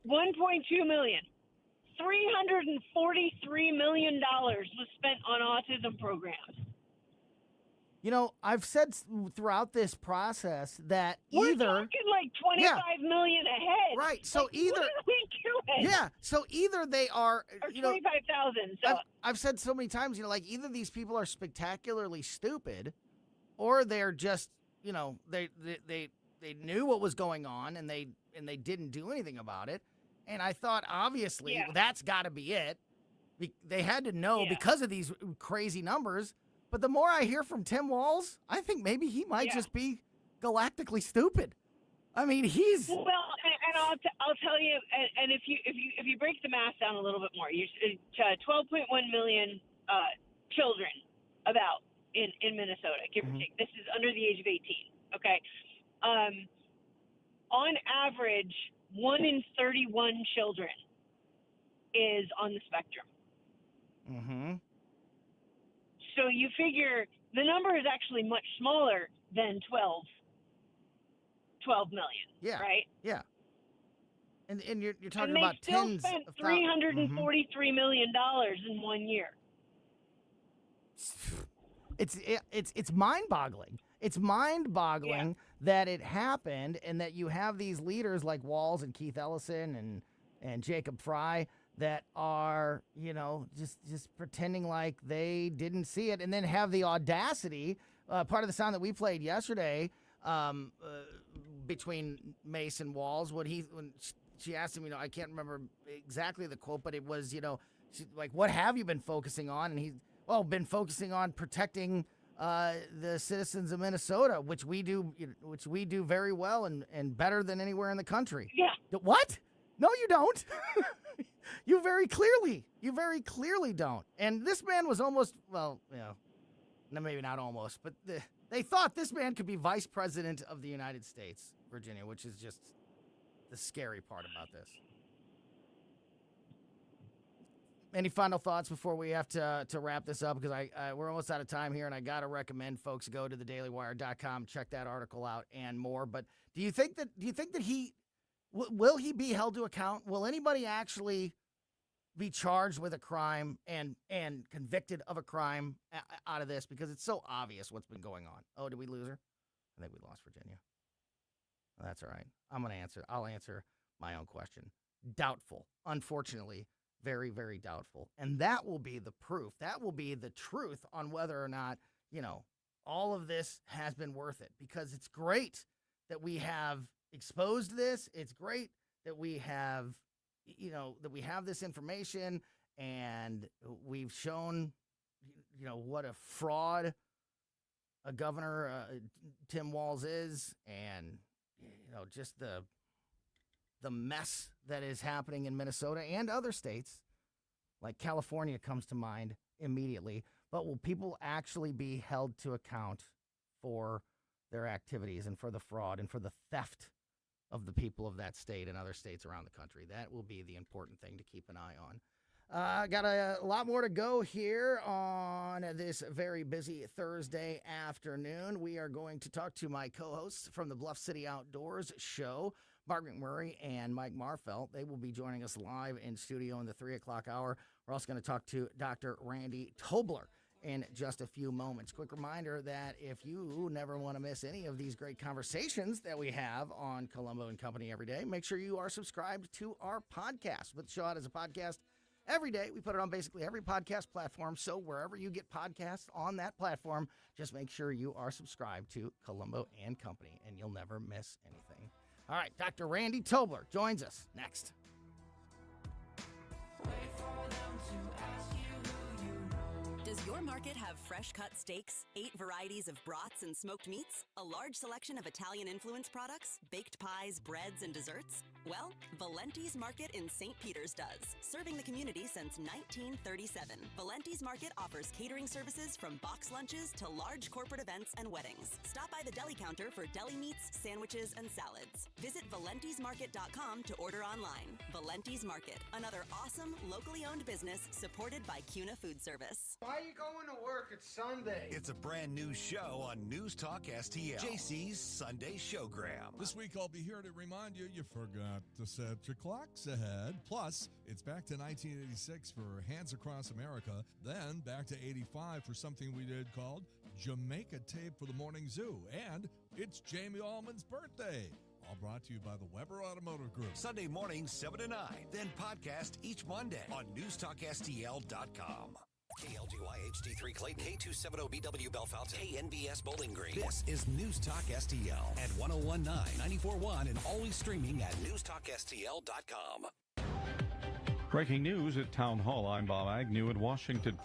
1.2 million. $343 million was spent on autism programs. You know, I've said throughout this process that We're either talking like 25 million ahead. Right. So like, either what are we doing? Yeah. So either they are or 25,000. So I've said so many times, you know, like either these people are spectacularly stupid, or they're just, you know, they knew what was going on and they didn't do anything about it. And I thought, obviously, that's got to be it. They had to know because of these crazy numbers. But the more I hear from Tim Walz, I think maybe he might just be galactically stupid. I mean, he's well, and I'll tell you, and if you break the math down a little bit more, you 12.1 million children about in Minnesota, give or take. This is under the age of 18. Okay, on average, 1 in 31 children is on the spectrum. Mm-hmm. So you figure the number is actually much smaller than 12 million. Yeah. Right? Yeah. And you're talking and about tens spent of $343 million in 1 year. It's mind-boggling. It's mind-boggling that it happened, and that you have these leaders like Walz and Keith Ellison and Jacob Fry that are, you know, just pretending like they didn't see it, and then have the audacity. Part of the sound that we played yesterday between Mace and Walz, when she asked him, you know, I can't remember exactly the quote, but it was, you know, like, what have you been focusing on? And he's, been focusing on protecting the citizens of Minnesota, which we do very well and better than anywhere in the country. Yeah. What? No, you don't. You very clearly don't. And this man was almost, well, you know, maybe not almost, but they thought this man could be vice president of the United States, Virginia, which is just the scary part about this. Any final thoughts before we have to wrap this up? Because we're almost out of time here, and I got to recommend folks go to thedailywire.com, check that article out and more. But do you think that he will he be held to account? Will anybody actually be charged with a crime and convicted of a crime out of this? Because it's so obvious what's been going on. Oh, did we lose her? I think we lost Virginia. Well, that's all right. I'll answer my own question. Doubtful. Unfortunately, very, very doubtful. And that will be the proof. That will be the truth on whether or not, you know, all of this has been worth it. Because it's great that we have exposed this. It's great that we have, you know, that we have this information, and we've shown, you know, what a fraud a governor, Tim Walz, is, and, you know, just the mess that is happening in Minnesota and other states, like California comes to mind immediately. But will people actually be held to account for their activities and for the fraud and for the theft of the people of that state and other states around the country? That will be the important thing to keep an eye on. Got a lot more to go here on this very busy Thursday afternoon. We are going to talk to my co-hosts from the Bluff City Outdoors show, Mark McMurray and Mike Marfelt. They will be joining us live in studio in the 3 o'clock hour. We're also going to talk to Dr. Randy Tobler in just a few moments. Quick reminder that if you never want to miss any of these great conversations that we have on Colombo and Company every day, make sure you are subscribed to our podcast. With the show out as a podcast every day, we put it on basically every podcast platform. So wherever you get podcasts on that platform, just make sure you are subscribed to Colombo and Company, and you'll never miss anything. All right, Dr. Randy Tobler joins us next. Does your market have fresh-cut steaks, 8 varieties of broths and smoked meats, a large selection of Italian-influenced products, baked pies, breads, and desserts? Well, Valenti's Market in St. Peter's does. Serving the community since 1937, Valenti's Market offers catering services from box lunches to large corporate events and weddings. Stop by the deli counter for deli meats, sandwiches, and salads. Visit valentismarket.com to order online. Valenti's Market, another awesome, locally owned business supported by CUNA Food Service. Why are you going to work? It's Sunday. It's a brand new show on News Talk STL. JC's Sunday Showgram. This week I'll be here to remind you forgot to set your clocks ahead. Plus, it's back to 1986 for Hands Across America, then back to 85 for something we did called Jamaica Tape for the Morning Zoo. And it's Jamie Allman's birthday. All brought to you by the Weber Automotive Group. Sunday morning, 7 to 9. Then podcast each Monday on newstalkstl.com. KLGY HD3 Clayton, K270BW Bellefonte, KNBS Bowling Green. This is News Talk STL at 1019, 94.1, and always streaming at newstalkstl.com. Breaking news at Town Hall. I'm Bob Agnew in Washington.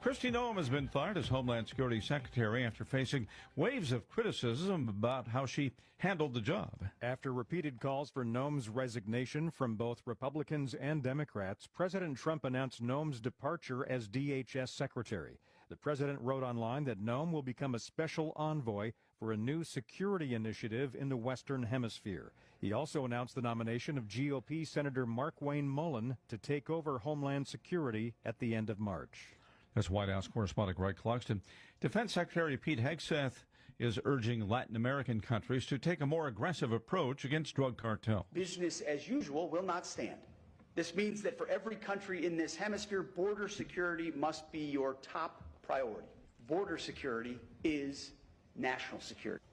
Kristi Noem has been fired as Homeland Security Secretary after facing waves of criticism about how she handled the job. After repeated calls for Noem's resignation from both Republicans and Democrats, President Trump announced Noem's departure as DHS Secretary. The president wrote online that Noem will become a special envoy for a new security initiative in the Western Hemisphere. He also announced the nomination of GOP Senator Markwayne Mullin to take over Homeland Security at the end of March. That's White House correspondent Greg Clugston. Defense Secretary Pete Hegseth is urging Latin American countries to take a more aggressive approach against drug cartels. Business as usual will not stand. This means that for every country in this hemisphere, border security must be your top priority. Border security is national security.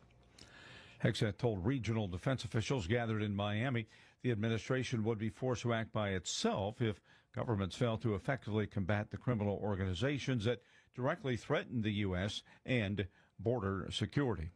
Hegseth told regional defense officials gathered in Miami the administration would be forced to act by itself if governments fail to effectively combat the criminal organizations that directly threaten the U.S. and border security.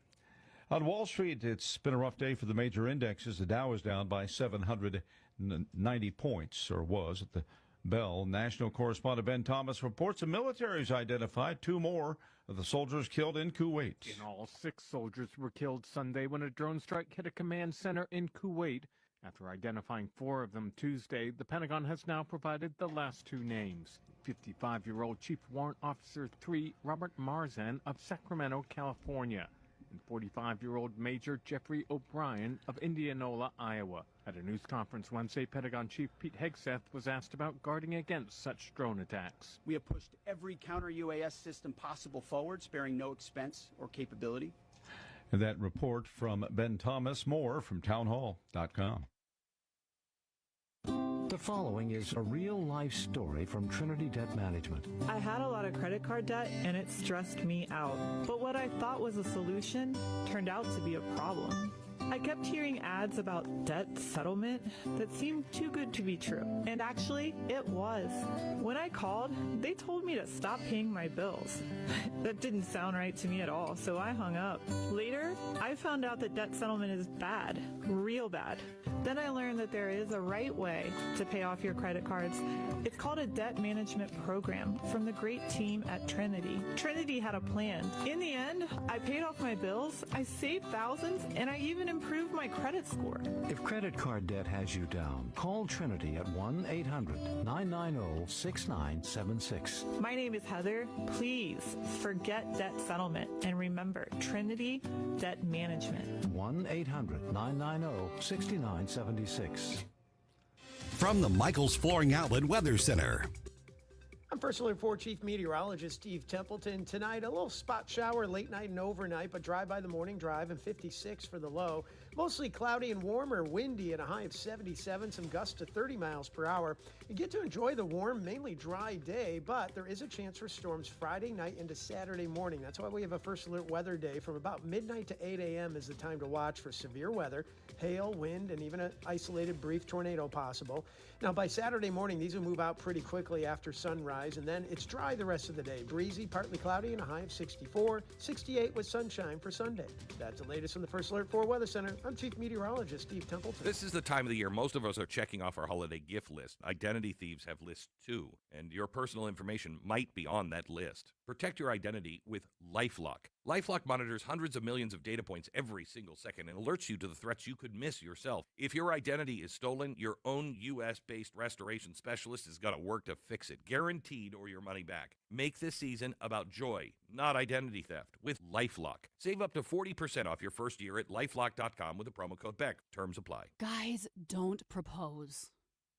On Wall Street, it's been a rough day for the major indexes. The Dow is down by 790 points, or was at the bell. National correspondent Ben Thomas reports the military's identified 2 more of the soldiers killed in Kuwait. In all, 6 soldiers were killed Sunday when a drone strike hit a command center in Kuwait. After identifying 4 of them Tuesday, the Pentagon has now provided the last 2 names. 55-year-old Chief Warrant Officer 3 Robert Marzan of Sacramento, California, and 45-year-old Major Jeffrey O'Brien of Indianola, Iowa. At a news conference Wednesday, Pentagon Chief Pete Hegseth was asked about guarding against such drone attacks. We have pushed every counter-UAS system possible forward, sparing no expense or capability. And that report from Ben Thomas. More from townhall.com. The following is a real-life story from Trinity Debt Management. I had a lot of credit card debt, and it stressed me out. But what I thought was a solution turned out to be a problem. I kept hearing ads about debt settlement that seemed too good to be true. And actually, it was. When I called, they told me to stop paying my bills. That didn't sound right to me at all, so I hung up. Later, I found out that debt settlement is bad, real bad. Then I learned that there is a right way to pay off your credit cards. It's called a debt management program from the great team at Trinity. Trinity had a plan. In the end, I paid off my bills, I saved thousands, and I even improved my credit score. If credit card debt has you down, call Trinity at 1-800-990-6976. My name is Heather. Please forget debt settlement and remember Trinity Debt Management. 1-800-990-6976. From the Michaels Flooring Outlet Weather Center. I'm First Alert 4 Chief Meteorologist Steve Templeton. Tonight, a little spot shower late night and overnight, but dry by the morning drive and 56 for the low. Mostly cloudy and warmer, windy at a high of 77, some gusts to 30 miles per hour. You get to enjoy the warm, mainly dry day, but there is a chance for storms Friday night into Saturday morning. That's why we have a First Alert weather day from about midnight to 8 a.m. is the time to watch for severe weather, hail, wind, and even an isolated brief tornado possible. Now, by Saturday morning, these will move out pretty quickly after sunrise, and then it's dry the rest of the day. Breezy, partly cloudy, and a high of 64, 68 with sunshine for Sunday. That's the latest from the First Alert 4 Weather Center. I'm Chief Meteorologist Steve Templeton. This is the time of the year most of us are checking off our holiday gift list. Identity thieves have lists too, and your personal information might be on that list. Protect your identity with LifeLock. LifeLock monitors hundreds of millions of data points every single second and alerts you to the threats you could miss yourself. If your identity is stolen, your own U.S.-based restoration specialist is going to work to fix it, guaranteed, or your money back. Make this season about joy, not identity theft, with LifeLock. Save up to 40% off your first year at LifeLock.com with the promo code BECK. Terms apply. Guys, don't propose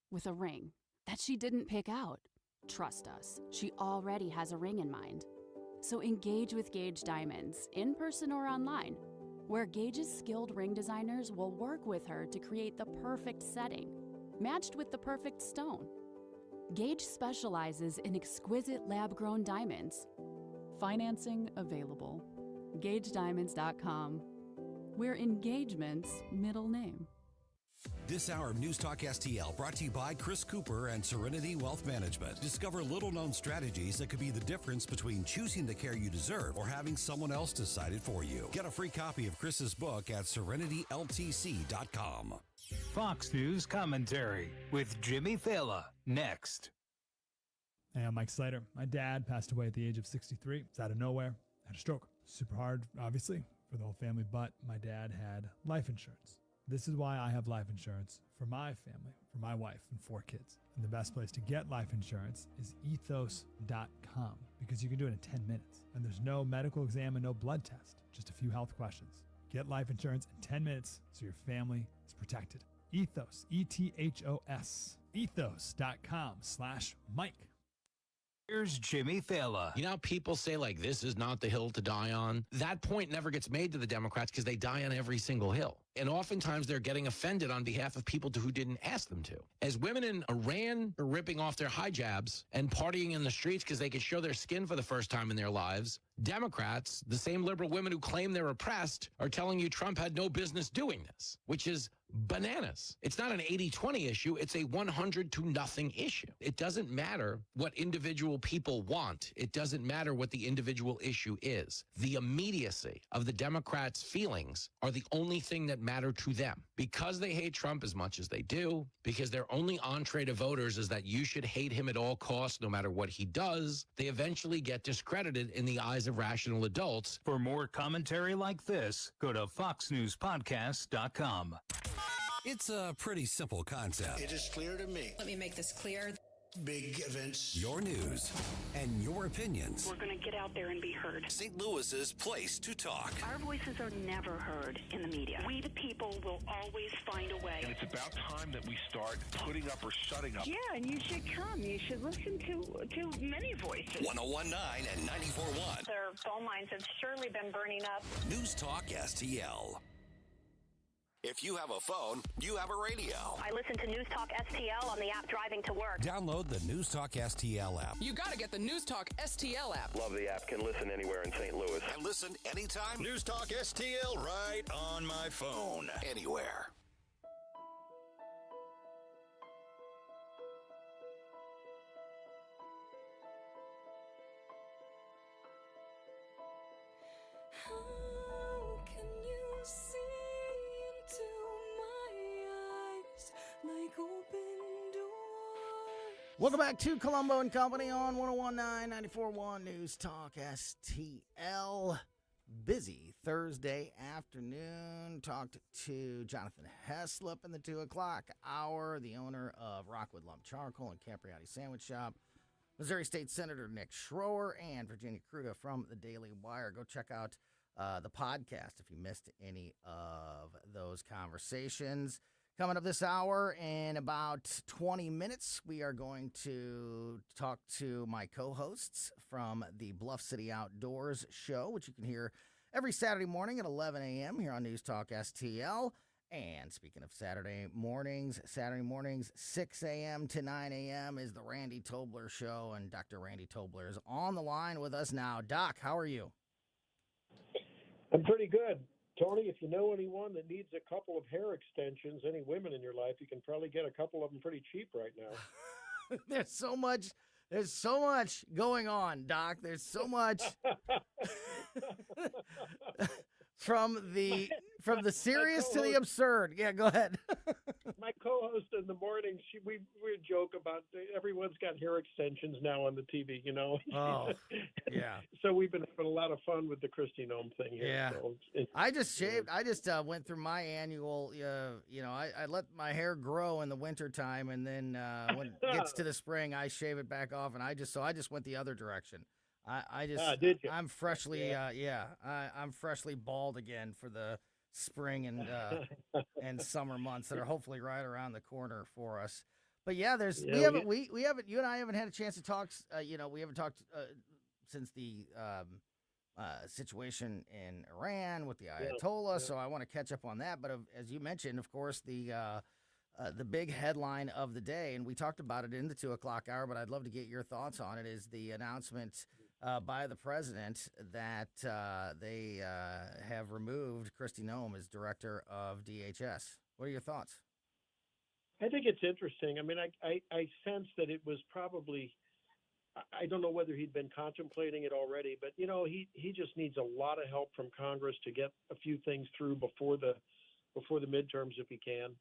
with a ring that she didn't pick out. Trust us, she already has a ring in mind. So engage with Gage Diamonds, in person or online, where Gage's skilled ring designers will work with her to create the perfect setting, matched with the perfect stone. Gage specializes in exquisite lab-grown diamonds. Financing available. GageDiamonds.com. We're engagement's middle name. This hour of News Talk STL brought to you by Chris Cooper and Serenity Wealth Management. Discover little-known strategies that could be the difference between choosing the care you deserve or having someone else decide it for you. Get a free copy of Chris's book at serenityltc.com. Fox News Commentary with Jimmy Fallon next. Hey, I'm Mike Slater. My dad passed away at the age of 63. It's out of nowhere. Had a stroke. Super hard, obviously, for the whole family, but my dad had life insurance. This is why I have life insurance for my family, for my wife and 4 kids. And the best place to get life insurance is ethos.com because you can do it in 10 minutes. And there's no medical exam and no blood test, just a few health questions. Get life insurance in 10 minutes so your family is protected. Ethos, E-T-H-O-S, ethos.com/Mike. Here's Jimmy Fallon. You know how people say, like, this is not the hill to die on? That point never gets made to the Democrats because they die on every single hill. And oftentimes they're getting offended on behalf of people who didn't ask them to. As women in Iran are ripping off their hijabs and partying in the streets because they could show their skin for the first time in their lives, Democrats, the same liberal women who claim they're oppressed, are telling you Trump had no business doing this, which is bananas. It's not an 80-20 issue. It's a 100-0 issue. It doesn't matter what individual people want. It doesn't matter what the individual issue is. The immediacy of the Democrats' feelings are the only thing that matter to them. Because they hate Trump as much as they do, because their only entree to voters is that you should hate him at all costs no matter what he does, they eventually get discredited in the eyes of rational adults. For more commentary like this, go to foxnewspodcast.com. It's a pretty simple concept. It is clear to me. Let me make this clear. Big events. Your news and your opinions. We're going to get out there and be heard. St. Louis's place to talk. Our voices are never heard in the media. We, the people, will always find a way. And it's about time that we start putting up or shutting up. Yeah, and you should come. You should listen to many voices. 101.9 and 94.1. Their phone lines have surely been burning up. News Talk STL. If you have a phone, you have a radio. I listen to News Talk STL on the app driving to work. Download the News Talk STL app. You got to get the News Talk STL app. Love the app. Can listen anywhere in St. Louis. And listen anytime. News Talk STL right on my phone. Anywhere. How can you see into my eyes like open doors? Welcome back to Colombo and Company on 101.9, 94.1 News Talk STL. Busy Thursday afternoon. Talked to Jonathan Heslop in the 2 o'clock hour, the owner of Rockwood Lump Charcoal and Capriati Sandwich Shop, Missouri State Senator Nick Schroer, and Virginia Kruta from the Daily Wire. Go check out the podcast if you missed any of those conversations. Coming up this hour in about 20 minutes, we are going to talk to my co-hosts from the Bluff City Outdoors show, which you can hear every Saturday morning at 11 a.m. here on News Talk STL. And speaking of Saturday mornings, 6 a.m. to 9 a.m. is the Randy Tobler show, and Dr. Randy Tobler is on the line with us now. Doc, how are you? I'm pretty good. Tony, if you know anyone that needs a couple of hair extensions, any women in your life, you can probably get a couple of them pretty cheap right now. There's so much going on, Doc. There's so much from the serious to the absurd. Yeah, go ahead. My co-host host in the morning, we joke about everyone's got hair extensions now on the TV, you know. Oh, yeah. So we've been having a lot of fun with the Kristi Noem thing here. Yeah. So I just shaved. I just went through my annual, I let my hair grow in the wintertime, and then when it gets to the spring, I shave it back off, and I just went the other direction. Did you? I'm freshly, I'm freshly bald again for the spring and summer months that are hopefully right around the corner for us. But yeah, we haven't you and I haven't had a chance to talk. We haven't talked since the situation in Iran with the Ayatollah. So I want to catch up on that. But as you mentioned, of course, the big headline of the day, and we talked about it in the 2:00 hour, but I'd love to get your thoughts on it, is the announcement by the president that they have removed Kristi Noem as director of DHS. What are your thoughts? I think it's interesting. I mean, I sense that it was probably, I don't know whether he'd been contemplating it already, but, you know, he just needs a lot of help from Congress to get a few things through before the midterms if he can.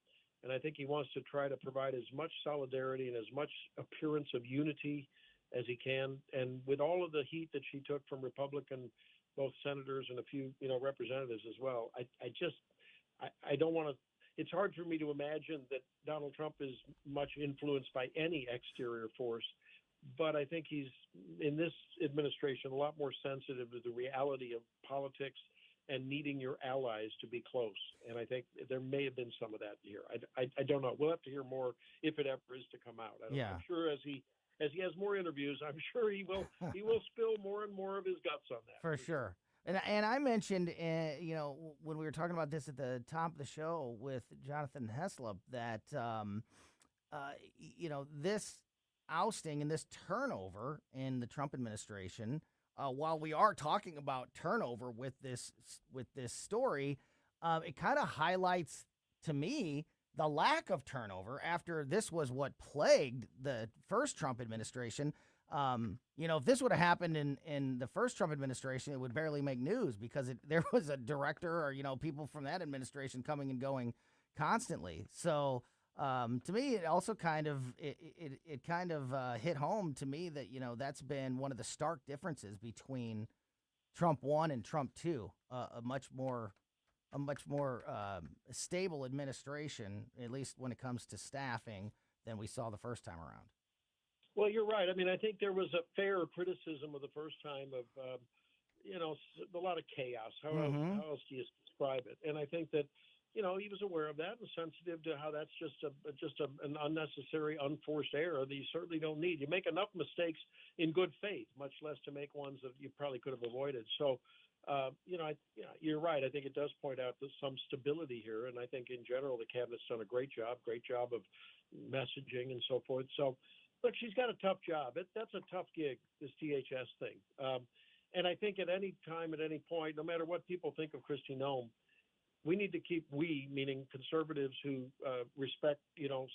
And I think he wants to try to provide as much solidarity and as much appearance of unity as he can. And with all of the heat that she took from Republican, both senators and a few, representatives as well, I don't want to, it's hard for me to imagine that Donald Trump is much influenced by any exterior force. But I think he's, in this administration, a lot more sensitive to the reality of politics and needing your allies to be close. And I think there may have been some of that here. I don't know. We'll have to hear more if it ever is to come out. I'm sure as he has more interviews, I'm sure he will spill more and more of his guts on that. For sure. And I mentioned, when we were talking about this at the top of the show with Jonathan Heslop, that, this ousting and this turnover in the Trump administration, while we are talking about turnover with this story, it kind of highlights to me the lack of turnover after this was what plagued the first Trump administration. If this would have happened in the first Trump administration, it would barely make news because there was a director or, people from that administration coming and going constantly. So to me, it also kind of hit home to me that, that's been one of the stark differences between Trump 1 and Trump 2, a much more stable administration, at least when it comes to staffing, than we saw the first time around. Well, you're right. I mean, I think there was a fair criticism of the first time of, a lot of chaos. How else do you describe it? And I think that, he was aware of that and sensitive to how that's just an unnecessary, unforced error that you certainly don't need. You make enough mistakes in good faith, much less to make ones that you probably could have avoided. So, you're right. I think it does point out there's some stability here, and I think in general the cabinet's done a great job of messaging and so forth. So, look, she's got a tough job. That's a tough gig, this DHS thing. And I think at any time, at any point, no matter what people think of Kristi Noem, we need to keep, meaning conservatives who respect,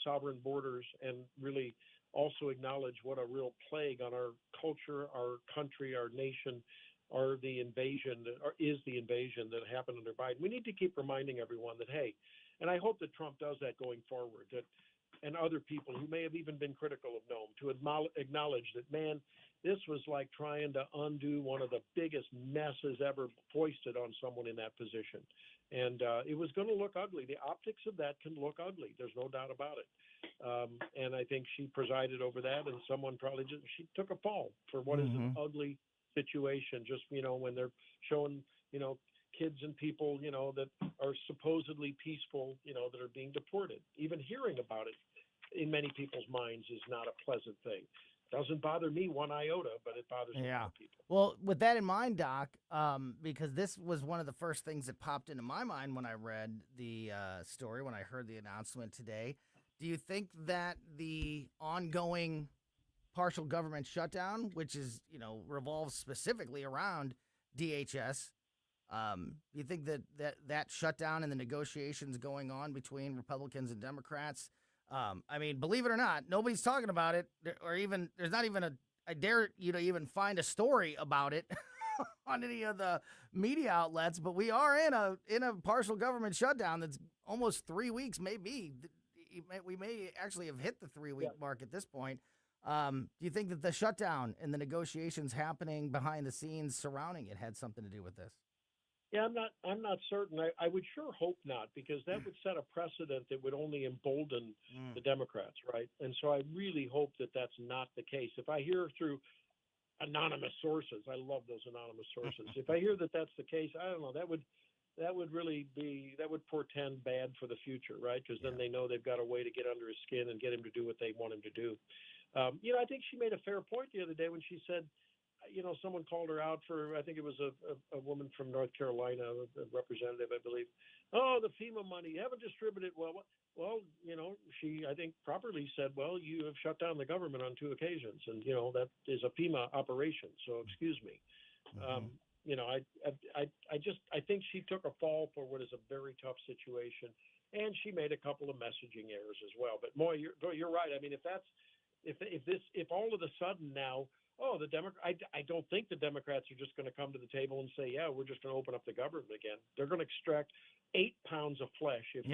sovereign borders and really also acknowledge what a real plague on our culture, our country, our nation, is the invasion that happened under Biden. We need to keep reminding everyone that, hey, and I hope that Trump does that going forward, and other people who may have even been critical of Noem, to acknowledge that, man, this was like trying to undo one of the biggest messes ever foisted on someone in that position. And it was going to look ugly. The optics of that can look ugly. There's no doubt about it. And I think she presided over that, and someone probably she took a fall for what is an ugly situation, just, when they're showing, kids and people, that are supposedly peaceful, that are being deported. Even hearing about it in many people's minds is not a pleasant thing. Doesn't bother me one iota, but it bothers a lot of people. Well, with that in mind, Doc, because this was one of the first things that popped into my mind when I read the story, when I heard the announcement today, do you think that the ongoing partial government shutdown, which is, revolves specifically around DHS, you think that shutdown and the negotiations going on between Republicans and Democrats, believe it or not, nobody's talking about it, or even there's not even I dare you to even find a story about it on any of the media outlets. But we are in a partial government shutdown that's almost 3 weeks, maybe. we may actually have hit the 3-week mark at this point. Do you think that the shutdown and the negotiations happening behind the scenes surrounding it had something to do with this? Yeah, I'm not certain. I would sure hope not, because that would set a precedent that would only embolden the Democrats, right? And so I really hope that that's not the case. If I hear through anonymous sources, I love those anonymous sources. If I hear that that's the case, I don't know. That would really portend bad for the future, right? Because then they know they've got a way to get under his skin and get him to do what they want him to do. I think she made a fair point the other day when she said, someone called her out for, I think it was a woman from North Carolina, a representative, I believe. Oh, the FEMA money, you haven't distributed well. Well, she, I think, properly said, well, you have shut down the government on 2 occasions, and that is a FEMA operation. So excuse me. I think she took a fall for what is a very tough situation, and she made a couple of messaging errors as well. But Moy, you're right. I mean, if all of a sudden now, I don't think the Democrats are just going to come to the table and say, yeah, we're just going to open up the government again. They're going to extract 8 pounds of flesh if they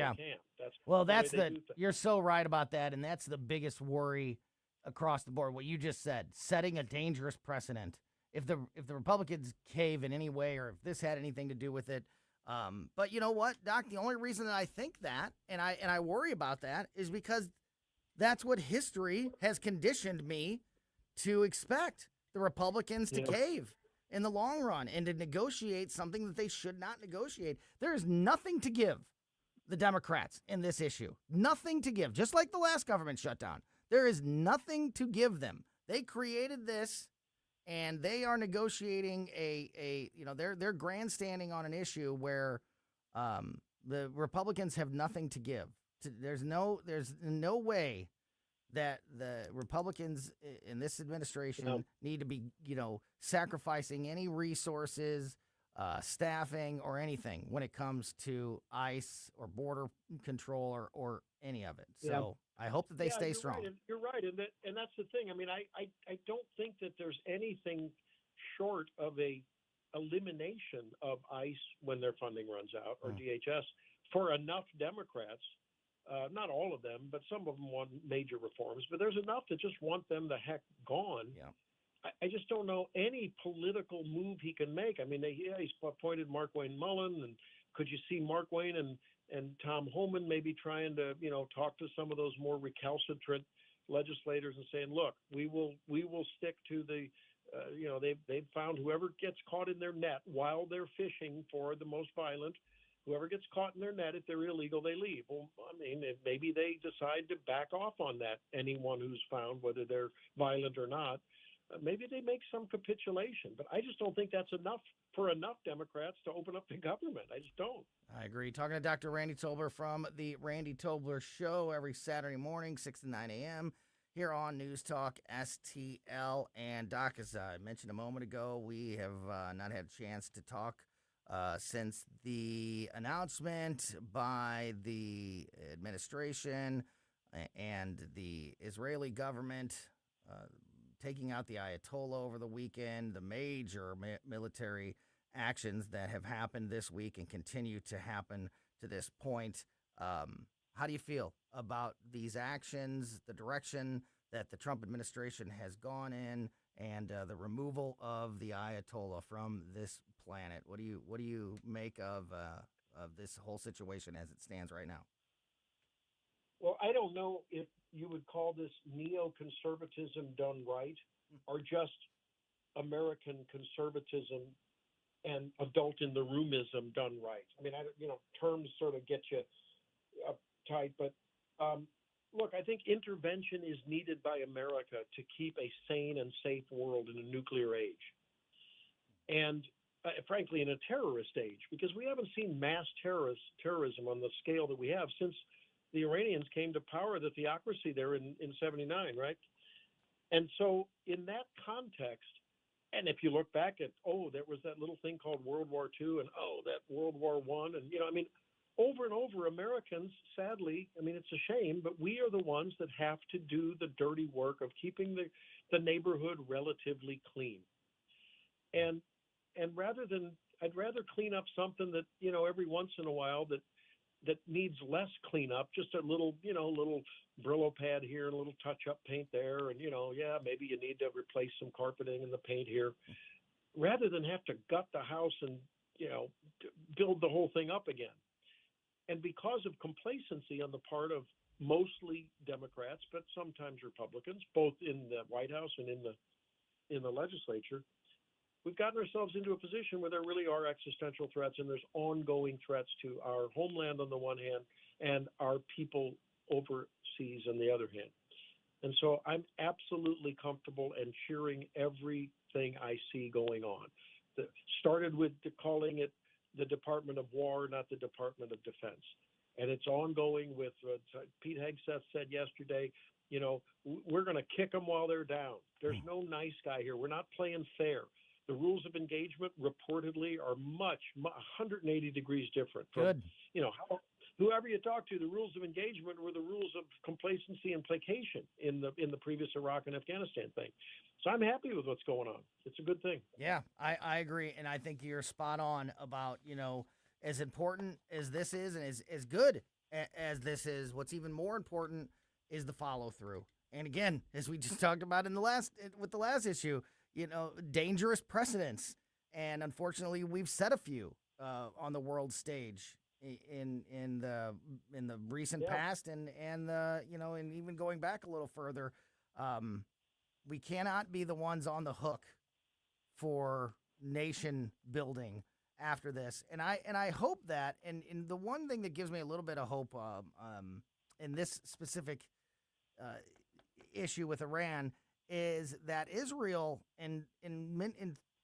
can. You're so right about that, and that's the biggest worry across the board. What you just said, setting a dangerous precedent. If the Republicans cave in any way, or if this had anything to do with it, but you know what, Doc? The only reason that I think that, and I worry about that, is because that's what history has conditioned me to expect the Republicans to cave in the long run and to negotiate something that they should not negotiate. There is nothing to give the Democrats in this issue. Nothing to give. Just like the last government shutdown. There is nothing to give them. They created this, and they are negotiating they're grandstanding on an issue where the Republicans have nothing to give. There's no way that the Republicans in this administration need to be, sacrificing any resources, staffing, or anything when it comes to ICE or border control or any of it. So I hope that they stay strong. Right. You're right, and that's the thing. I mean, I don't think that there's anything short of a elimination of ICE when their funding runs out, or DHS, for enough Democrats. Not all of them, but some of them want major reforms. But there's enough that just want them the heck gone. Yeah. I just don't know any political move he can make. I mean, he's appointed Mark Wayne Mullen, and could you see Mark Wayne and Tom Homan maybe trying to talk to some of those more recalcitrant legislators and saying, look, we will stick to the they've found whoever gets caught in their net while they're fishing for the most violent. Whoever gets caught in their net, if they're illegal, they leave. Well, I mean, maybe they decide to back off on that. Anyone who's found, whether they're violent or not, maybe they make some capitulation. But I just don't think that's enough for enough Democrats to open up the government. I just don't. I agree. Talking to Dr. Randy Tobler from the Randy Tobler Show every Saturday morning, 6 to 9 a.m. here on News Talk STL. And Doc, as I mentioned a moment ago, we have not had a chance to talk since the announcement by the administration and the Israeli government taking out the Ayatollah over the weekend, the major military actions that have happened this week and continue to happen to this point. How do you feel about these actions, the direction that the Trump administration has gone in, and the removal of the Ayatollah from this planet? What do you make of this whole situation as it stands right now? Well, I don't know if you would call this neoconservatism done right, or just American conservatism and adult in the roomism done right. I mean, terms sort of get you uptight, but look, I think intervention is needed by America to keep a sane and safe world in a nuclear age. And frankly, in a terrorist age, because we haven't seen mass terrorism on the scale that we have since the Iranians came to power, the theocracy there in 79, right? And so in that context, and if you look back at, there was that little thing called World War II, and that World War I, and over and over, Americans, sadly, it's a shame, but we are the ones that have to do the dirty work of keeping the neighborhood relatively clean. And I'd rather clean up something that, every once in a while that that needs less cleanup, just a little, little Brillo pad here, a little touch-up paint there, and, maybe you need to replace some carpeting and the paint here, rather than have to gut the house and, build the whole thing up again. And because of complacency on the part of mostly Democrats, but sometimes Republicans, both in the White House and in the legislature, we've gotten ourselves into a position where there really are existential threats, and there's ongoing threats to our homeland on the one hand and our people overseas on the other hand. And so I'm absolutely comfortable and cheering everything I see going on. Started with calling it the Department of War, not the Department of Defense. And it's ongoing with Pete Hegseth said yesterday, we're going to kick them while they're down. There's no nice guy here. We're not playing fair. The rules of engagement reportedly are 180 degrees different. Good. Whoever you talk to, the rules of engagement were the rules of complacency and placation in the previous Iraq and Afghanistan thing. So I'm happy with what's going on. It's a good thing. Yeah, I agree. And I think you're spot on about, as important as this is and as good as this is, what's even more important is the follow through. And again, as we just talked about with the last issue, dangerous precedents. And unfortunately, we've set a few on the world stage in the recent past and even going back a little further. We cannot be the ones on the hook for nation building after this. And I hope that, and the one thing that gives me a little bit of hope in this specific issue with Iran is that Israel, in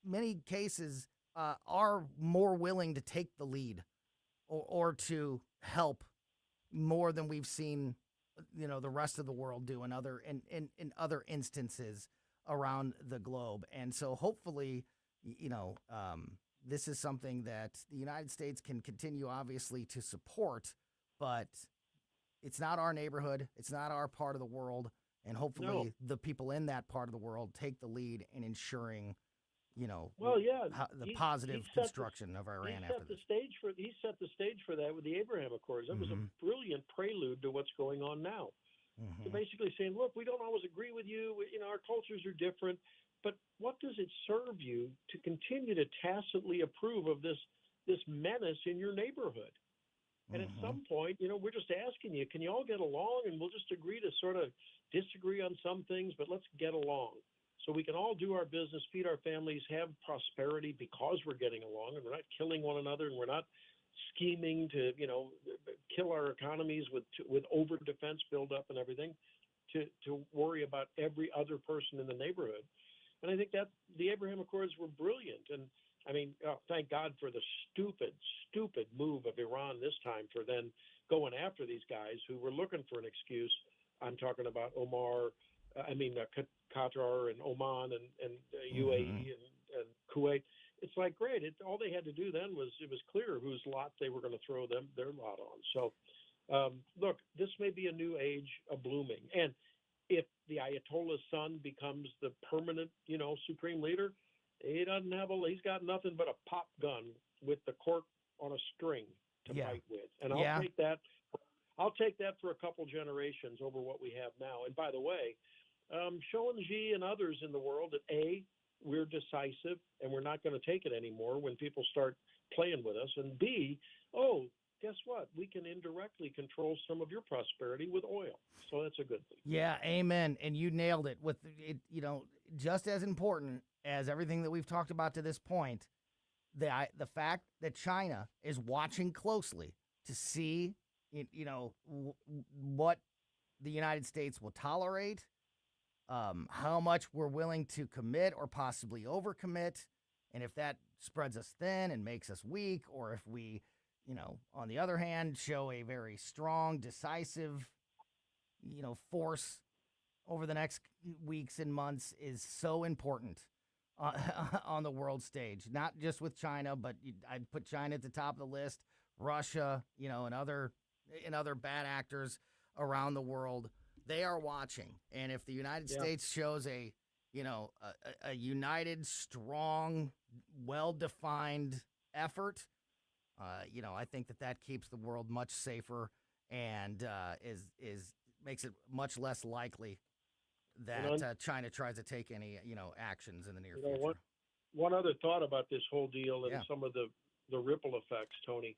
many cases, are more willing to take the lead or to help more than we've seen, the rest of the world do in other instances around the globe. And so hopefully, this is something that the United States can continue, obviously, to support, but it's not our neighborhood. It's not our part of the world. And hopefully the people in that part of the world take the lead in ensuring, the positive construction of Iran after this. He set the stage for that with the Abraham Accords. That was a brilliant prelude to what's going on now. So basically saying, look, we don't always agree with you. Our cultures are different. But what does it serve you to continue to tacitly approve of this menace in your neighborhood? And at some point, we're just asking you, can you all get along? And we'll just agree to sort of disagree on some things, but let's get along. So we can all do our business, feed our families, have prosperity because we're getting along and we're not killing one another and we're not scheming to, kill our economies with over defense buildup and everything to worry about every other person in the neighborhood. And I think that the Abraham Accords were brilliant. And I mean, thank God for the stupid move of Iran this time for then going after these guys who were looking for an excuse. I'm talking about Qatar and Oman and UAE and Kuwait. It's like, great. All they had to do then was it was clear whose lot they were going to throw their lot on. So, look, this may be a new age of blooming. And if the Ayatollah's son becomes the permanent, supreme leader, he's got nothing but a pop gun with the cork on a string to fight with. And I'll take that. I'll take that for a couple generations over what we have now. And by the way, showing Xi and others in the world that A, we're decisive and we're not going to take it anymore when people start playing with us. And B, guess what? We can indirectly control some of your prosperity with oil. So that's a good thing. Yeah, amen. And you nailed it with it, just as important as everything that we've talked about to this point, the fact that China is watching closely to see, what the United States will tolerate, how much we're willing to commit or possibly overcommit, and if that spreads us thin and makes us weak, or if we, on the other hand, show a very strong, decisive, force over the next weeks and months is so important on the world stage, not just with China, but I'd put China at the top of the list, Russia, and other bad actors around the world. They are watching. And if the United States shows a united, strong, well-defined effort, I think that keeps the world much safer and makes it much less likely that China tries to take any actions in the near future. One other thought about this whole deal and some of the ripple effects, Tony.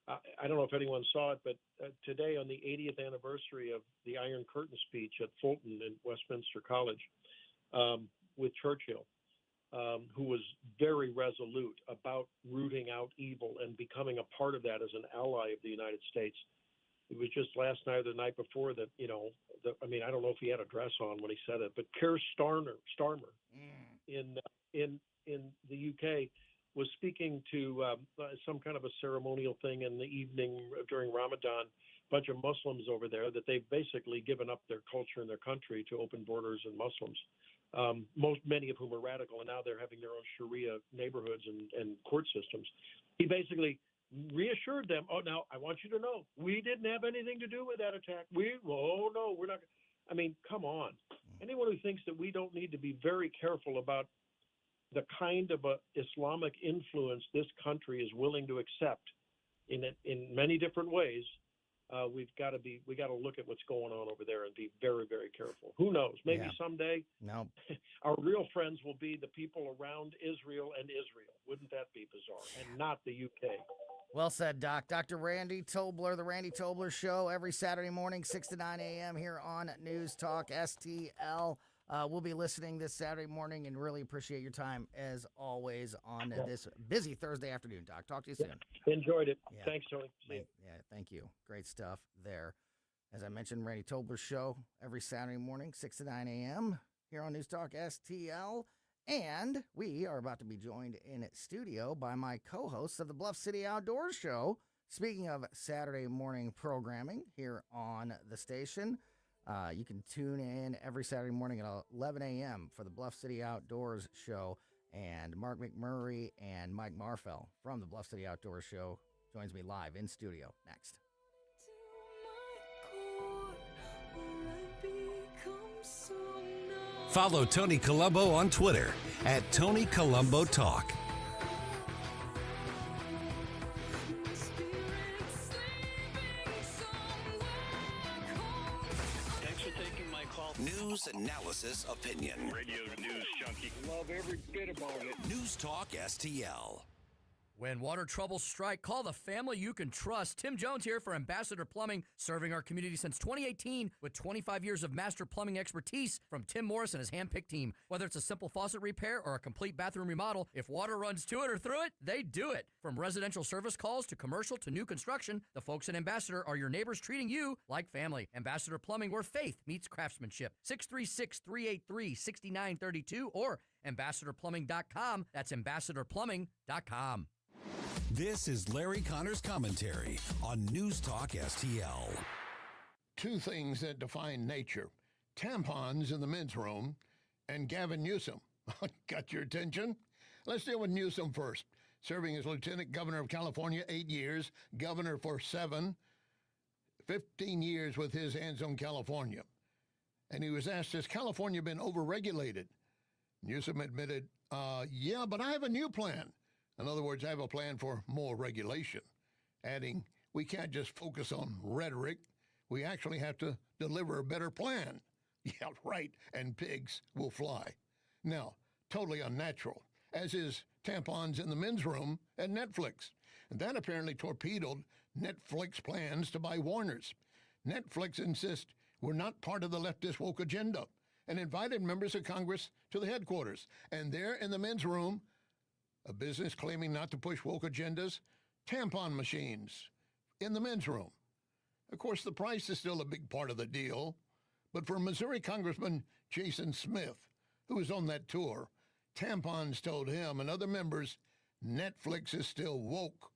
I don't know if anyone saw it, but today on the 80th anniversary of the Iron Curtain speech at Fulton in Westminster College with Churchill, who was very resolute about rooting out evil and becoming a part of that as an ally of the United States. It was just last night or the night before that, I don't know if he had a dress on when he said it, but Keir Starmer in the UK was speaking to some kind of a ceremonial thing in the evening during Ramadan, a bunch of Muslims over there, that they've basically given up their culture and their country to open borders and Muslims, many of whom are radical, and now they're having their own Sharia neighborhoods and court systems. He basically reassured them, now I want you to know, we didn't have anything to do with that attack. No, we're not. I mean, come on. Anyone who thinks that we don't need to be very careful about the kind of Islamic influence this country is willing to accept in many different ways, we got to look at what's going on over there and be very, very careful. Who knows? Maybe someday our real friends will be the people around Israel and Israel. Wouldn't that be bizarre? And not the UK. Well said, Doc. Dr. Randy Tobler, The Randy Tobler Show, every Saturday morning, 6 to 9 a.m. here on News Talk STL. We'll be listening this Saturday morning and really appreciate your time, as always, on this busy Thursday afternoon, Doc. Talk to you soon. Enjoyed it. Yeah. Thanks, Tony. Yeah, thank you. Great stuff there. As I mentioned, Randy Tobler Show every Saturday morning, 6 to 9 a.m. here on News Talk STL. And we are about to be joined in studio by my co-hosts of the Bluff City Outdoors Show. Speaking of Saturday morning programming here on the station, you can tune in every Saturday morning at 11 a.m. for the Bluff City Outdoors Show. And Mark McMurray and Mike Marfell from the Bluff City Outdoors Show joins me live in studio next. Follow Tony Colombo on Twitter at Tony Colombo Talk. Thanks for taking my call. News, analysis, opinion. Radio news junkie. Love every bit about it. News Talk STL. When water troubles strike, call the family you can trust. Tim Jones here for Ambassador Plumbing, serving our community since 2018 with 25 years of master plumbing expertise from Tim Morris and his hand-picked team. Whether it's a simple faucet repair or a complete bathroom remodel, if water runs to it or through it, they do it. From residential service calls to commercial to new construction, the folks at Ambassador are your neighbors treating you like family. Ambassador Plumbing, where faith meets craftsmanship. 636-383-6932 or ambassadorplumbing.com. That's ambassadorplumbing.com. This is Larry Connor's commentary on News Talk STL. Two things that define nature: tampons in the men's room and Gavin Newsom. Got your attention? Let's deal with Newsom first. Serving as Lieutenant Governor of California 8 years, Governor for 7, 15 years with his hands on California. And he was asked, has California been overregulated? Newsom admitted, yeah, but I have a new plan. In other words, I have a plan for more regulation, adding, we can't just focus on rhetoric. We actually have to deliver a better plan. Yeah, right, and pigs will fly. Now, totally unnatural, as is tampons in the men's room at Netflix. And that apparently torpedoed Netflix plans to buy Warner's. Netflix insists we're not part of the leftist woke agenda and invited members of Congress to the headquarters. And there in the men's room, a business claiming not to push woke agendas, tampon machines in the men's room. Of course, the price is still a big part of the deal, but for Missouri Congressman Jason Smith, who was on that tour, tampons told him and other members, Netflix is still woke,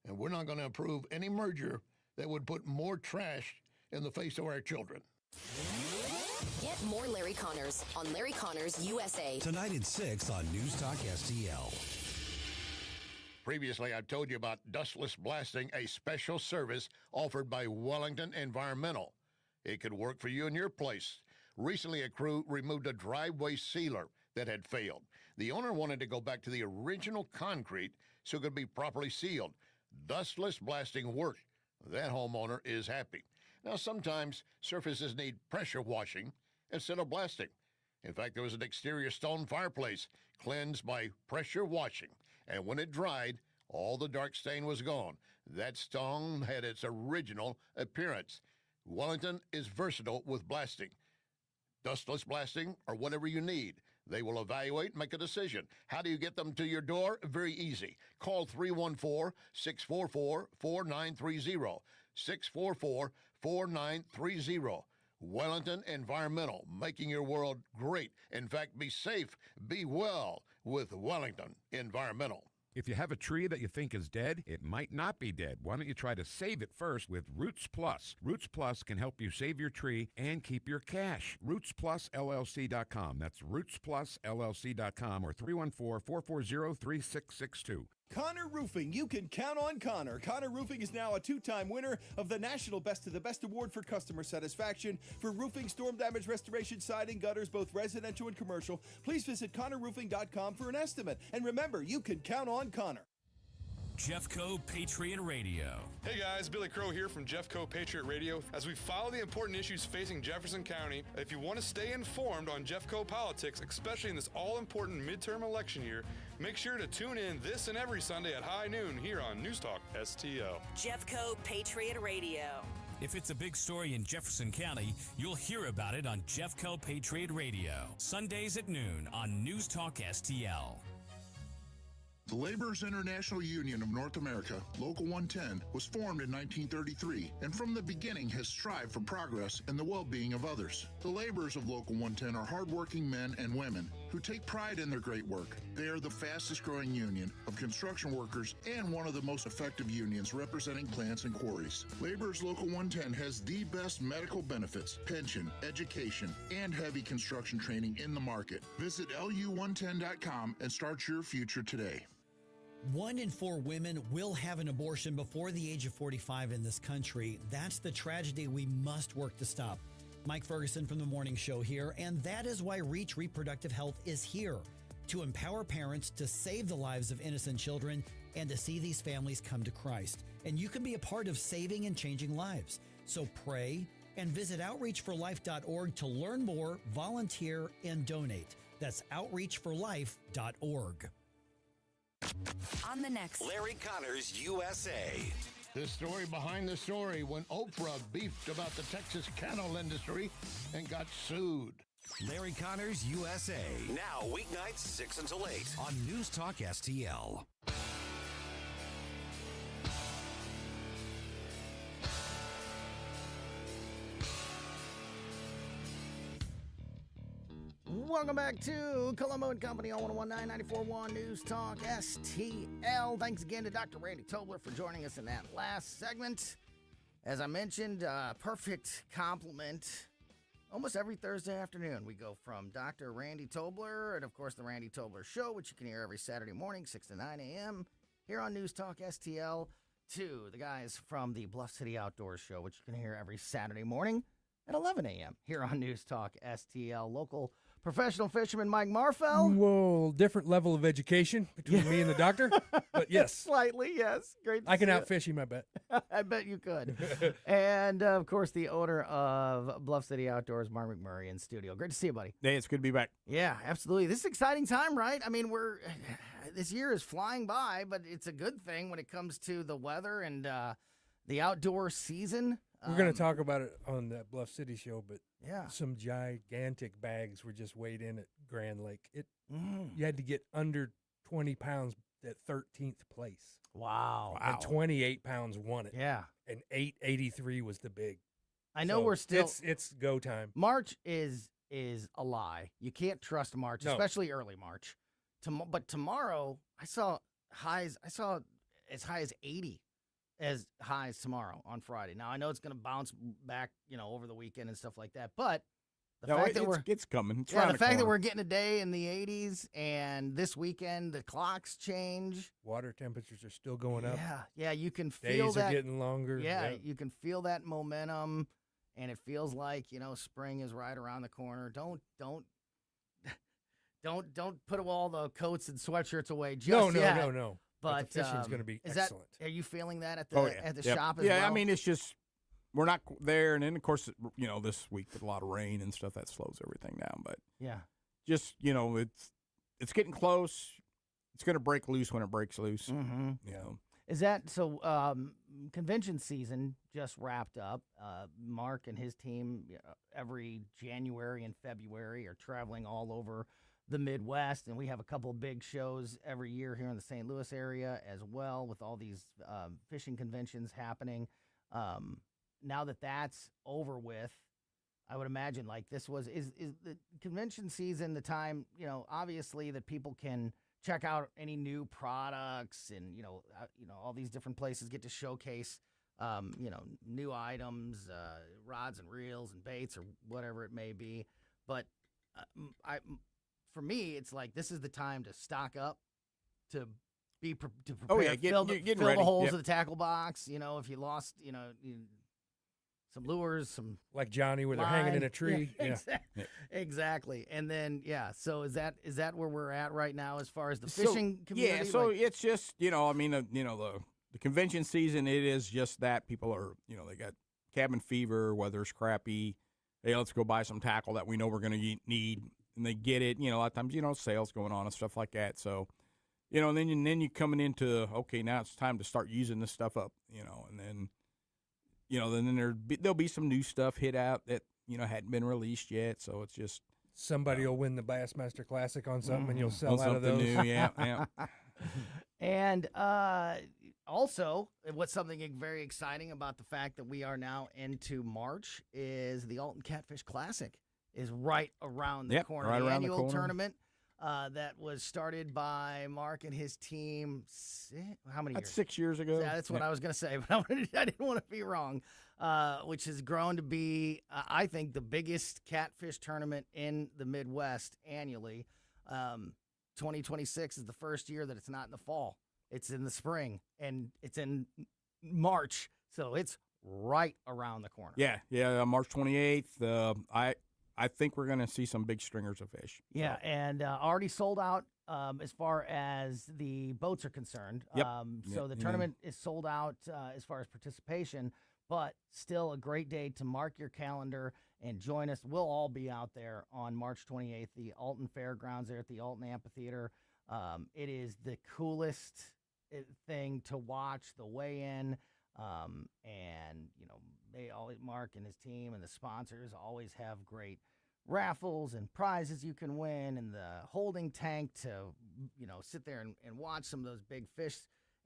and we're not going to approve any merger that would put more trash in the face of our children. Get more Larry Connors on Larry Connors USA. Tonight at 6 on News Talk STL. Previously, I've told you about dustless blasting, a special service offered by Wellington Environmental. It could work for you and your place. Recently, a crew removed a driveway sealer that had failed. The owner wanted to go back to the original concrete so it could be properly sealed. Dustless blasting works. That homeowner is happy. Now, sometimes surfaces need pressure washing instead of blasting. In fact, there was an exterior stone fireplace cleansed by pressure washing, and when it dried, all the dark stain was gone. That stone had its original appearance. Wellington is versatile with blasting. Dustless blasting or whatever you need. They will evaluate and make a decision. How do you get them to your door? Very easy. Call 314-644-4930. 644-4930. Wellington Environmental, making your world great. In fact, be safe, be well with Wellington Environmental. If you have a tree that you think is dead, it might not be dead. Why don't you try to save it first with Roots Plus? Roots Plus can help you save your tree and keep your cash. RootsPlusLLC.com. That's RootsPlusLLC.com or 314-440-3662. Connor Roofing, you can count on Connor. Connor Roofing is now a 2-time winner of the National Best of the Best Award for customer satisfaction for roofing, storm damage restoration, siding, gutters, both residential and commercial. Please visit ConnorRoofing.com for an estimate. And remember, you can count on Connor. Jeffco Patriot Radio. Hey guys, Billy Crow here from Jeffco Patriot Radio. As we follow the important issues facing Jefferson County, if you want to stay informed on Jeffco politics, especially in this all-important midterm election year, make sure to tune in this and every Sunday at high noon here on News Talk STL. Jeffco Patriot Radio. If it's a big story in Jefferson County, you'll hear about it on Jeffco Patriot Radio. Sundays at noon on News Talk STL. The Laborers International Union of North America, Local 110, was formed in 1933 and from the beginning has strived for progress and the well-being of others. The laborers of Local 110 are hardworking men and women who take pride in their great work. They are the fastest growing union of construction workers and one of the most effective unions representing plants and quarries. Laborers Local 110 has the best medical benefits, pension, education, and heavy construction training in the market. Visit lu110.com and start your future today. 1 in 4 women will have an abortion before the age of 45 in this country. That's the tragedy we must work to stop. Mike Ferguson from The Morning Show here, and that is why Reach Reproductive Health is here, to empower parents to save the lives of innocent children and to see these families come to Christ. And you can be a part of saving and changing lives. So pray and visit outreachforlife.org to learn more, volunteer, and donate. That's outreachforlife.org. On the next Larry Connors USA. This story behind the story when Oprah beefed about the Texas cattle industry and got sued. Larry Connors USA. Now weeknights 6 until 8 on News Talk STL. Welcome back to Colombo Company on 101.9 News Talk STL. Thanks again to Dr. Randy Tobler for joining us in that last segment. As I mentioned, perfect compliment. Almost every Thursday afternoon, we go from Dr. Randy Tobler and, of course, the Randy Tobler Show, which you can hear every Saturday morning, 6 to 9 a.m. here on News Talk STL, to the guys from the Bluff City Outdoors Show, which you can hear every Saturday morning at 11 a.m. here on News Talk STL. Local professional fisherman Mike Marfell. Whoa, different level of education between me and the doctor. But yes. Slightly, yes. Great to I can see outfish him, I bet. I bet you could. And, of course, the owner of Bluff City Outdoors, Mark McMurray, in studio. Great to see you, buddy. Hey, it's good to be back. Yeah, absolutely. This is an exciting time, right? I mean, this year is flying by, but it's a good thing when it comes to the weather and the outdoor season. We're going to talk about it on that Bluff City show, but yeah, some gigantic bags were just weighed in at Grand Lake. You had to get under 20 pounds at 13th place. Wow. And 28 pounds won it. Yeah. And 883 was the big. I know we're still. It's go time. March is a lie. You can't trust March, especially early March. But tomorrow, I saw as high as 80. As highs tomorrow on Friday. Now, I know it's going to bounce back, over the weekend and stuff like that, but the fact that it's coming. It's the fact that we're getting a day in the 80s and this weekend the clocks change. Water temperatures are still going up. Yeah, you can feel Days that. are getting longer. Yeah, you can feel that momentum, and it feels like, spring is right around the corner. Don't put all the coats and sweatshirts away just yet. No. But the fishing's going to be is excellent. Are you feeling that at the shop as well? Yeah, I mean, it's just we're not there, and then of course, this week with a lot of rain and stuff that slows everything down. But yeah, just it's getting close. It's going to break loose when it breaks loose. Mm-hmm. Is that so? Convention season just wrapped up. Mark and his team every January and February are traveling all over the Midwest, and we have a couple of big shows every year here in the St. Louis area as well, with all these fishing conventions happening. Now that that's over with, I would imagine like this is the convention season the time, obviously that people can check out any new products and, all these different places get to showcase, new items, rods and reels and baits or whatever it may be. But for me, it's like this is the time to stock up, to be to prepare, fill the holes of the tackle box. If you lost, some lures, some like Johnny where they're hanging in a tree. Yeah, exactly. And then so is that where we're at right now as far as the fishing community? Yeah, so it's just the convention season. It is just that people are they got cabin fever, weather's crappy. Hey, let's go buy some tackle that we know we're going to need, and they get it. A lot of times sales going on and stuff like that. So and then you coming into okay, now it's time to start using this stuff up. And then. Then there'll be some new stuff hit out that hadn't been released yet. So it's just somebody will win the Bassmaster Classic on something, and you'll sell out of those. New, yeah. And also, what's something very exciting about the fact that we are now into March is the Alton Catfish Classic is right around the corner. Right the around annual the corner. Tournament that was started by Mark and his team. How many years? That's 6 years ago. Yeah, that's what I was going to say, but I didn't want to be wrong. Which has grown to be, I think, the biggest catfish tournament in the Midwest annually. 2026 is the first year that it's not in the fall. It's in the spring, and it's in March, so it's right around the corner. Yeah, March 28th. I think we're going to see some big stringers of fish. Yeah, and already sold out as far as the boats are concerned. Yep. So the tournament is sold out as far as participation, but still a great day to mark your calendar and join us. We'll all be out there on March 28th, the Alton Fairgrounds there at the Alton Amphitheater. It is the coolest thing to watch, the weigh-in, and, they always, Mark and his team and the sponsors always have great raffles and prizes you can win, and the holding tank to, sit there and watch some of those big fish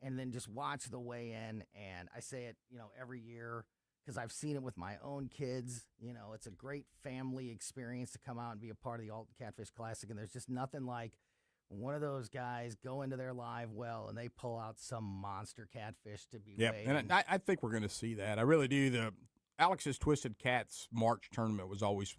and then just watch the weigh-in. And I say it, every year because I've seen it with my own kids. It's a great family experience to come out and be a part of the Alton Catfish Classic, and there's just nothing like one of those guys go into their live well and they pull out some monster catfish to be weighed. And I think we're going to see that. I really do. The Alex's Twisted Cats March tournament was always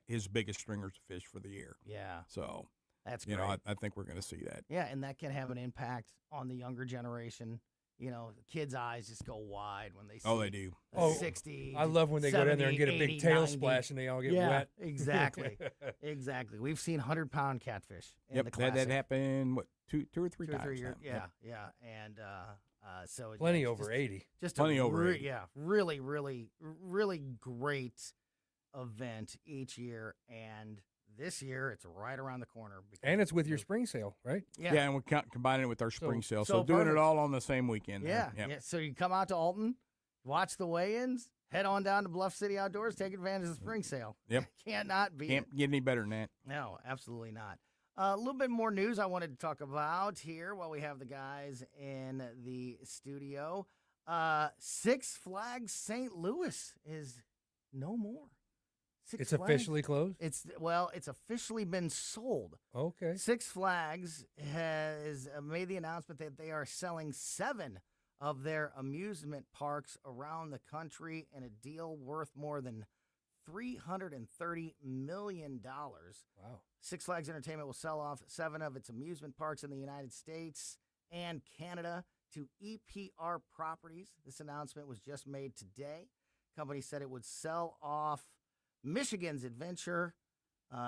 his biggest stringers of fish for the year. Yeah. So that's great. I think we're going to see that. Yeah, and that can have an impact on the younger generation. The kids' eyes just go wide when they see they do. 60. I love when they 70, go down there and get a big 80, tail 90. splash and they all get yeah, wet. Exactly. Exactly. We've seen 100-pound catfish in the classic. That happened, two or three times. 2 or 3 years. now. Yeah. And so plenty over 80. Just plenty over 80. Yeah, really, really, really great event each year. And this year, it's right around the corner. And it's with your spring sale, right? Yeah. And we're combining it with our spring sale. so So doing perfect. it all on the same weekend. Yeah. So you come out to Alton, watch the weigh-ins, head on down to Bluff City Outdoors, take advantage of the spring sale. Yep. Can't get any better than that. No, absolutely not. A little bit more news I wanted to talk about here while we have the guys in the studio. Six Flags St. Louis is no more. It's officially closed? It's officially been sold. Okay. Six Flags has made the announcement that they are selling 7 of their amusement parks around the country in a deal worth more than $330 million. Wow. Six Flags Entertainment will sell off 7 of its amusement parks in the United States and Canada to EPR Properties. This announcement was just made today. Company said it would sell off Michigan's Adventure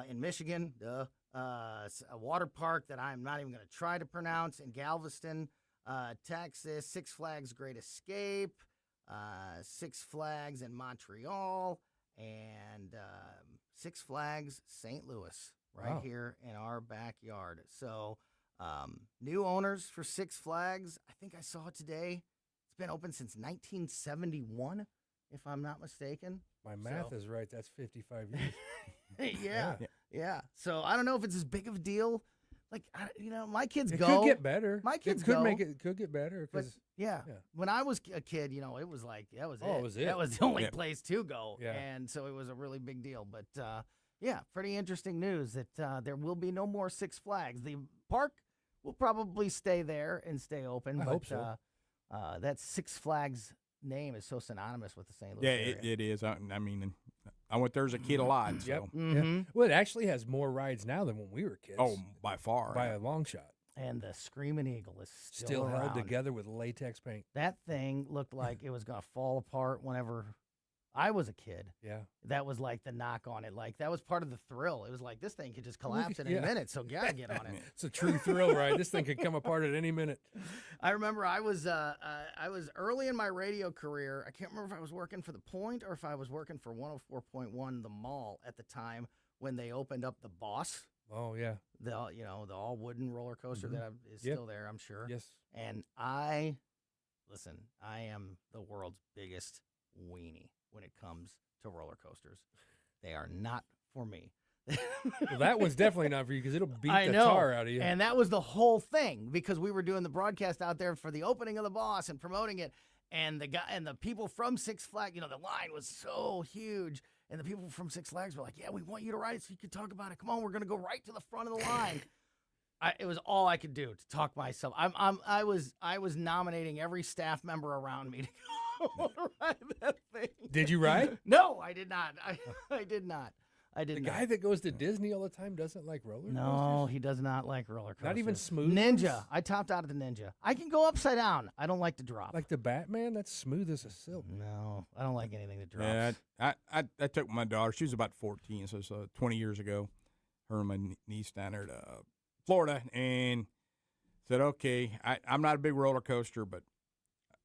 in Michigan, a water park that I'm not even going to try to pronounce, in Galveston, Texas, Six Flags Great Escape, Six Flags in Montreal, and Six Flags St. Louis right here in our backyard. So new owners for Six Flags. I think I saw it today. It's been open since 1971, if I'm not mistaken. My math is right. That's 55 years. Yeah. So I don't know if it's as big of a deal. Like, my kids it go. Could get better. My kids could go. It could get better. But when I was a kid, it was like that was it. It was it. That was the only place to go, Yeah. and so it was a really big deal. But pretty interesting news that there will be no more Six Flags. The park will probably stay there and stay open. I but, hope so. That Six Flags name is so synonymous with the St. Louis Yeah, area. it is. I mean, I went there as a kid a lot. So. Yep. Mm-hmm. Yeah. Well, it actually has more rides now than when we were kids. Oh, by far. By a long shot. And the Screaming Eagle is Still held around. together with latex paint. That thing looked like it was going to fall apart whenever I was a kid. Yeah. That was like the knock on it. Like, that was part of the thrill. It was like, this thing could just collapse in any minute, so gotta get on it. It's a true thrill ride. This thing could come apart at any minute. I remember I was early in my radio career. I can't remember if I was working for The Point or if I was working for 104.1 The Mall at the time when they opened up the Boss. Oh, yeah. The all wooden roller coaster that is still there, I'm sure. Yes. And I am the world's biggest weenie when it comes to roller coasters. They are not for me. Well, that one's definitely not for you because it'll beat I the know. tar out of you. And that was the whole thing because we were doing the broadcast out there for the opening of the Boss and promoting it. And the people from Six Flags, the line was so huge. And the people from Six Flags were like, "Yeah, we want you to ride it so you can talk about it. Come on, we're gonna go right to the front of the line." It was all I could do to talk myself. I was nominating every staff member around me to go ride that thing. Did you ride? No, I did not. I did not. The guy that goes to Disney all the time doesn't like roller coasters? No, he does not like roller coasters. Not even smooth Ninja. ones? I topped out at the Ninja. I can go upside down. I don't like to drop. Like the Batman? That's smooth as a silk. No, I don't like anything that drops. Yeah, I took my daughter. She was about 14, so it's 20 years ago. Her and my niece down there to Florida, and said, okay, I'm not a big roller coaster, but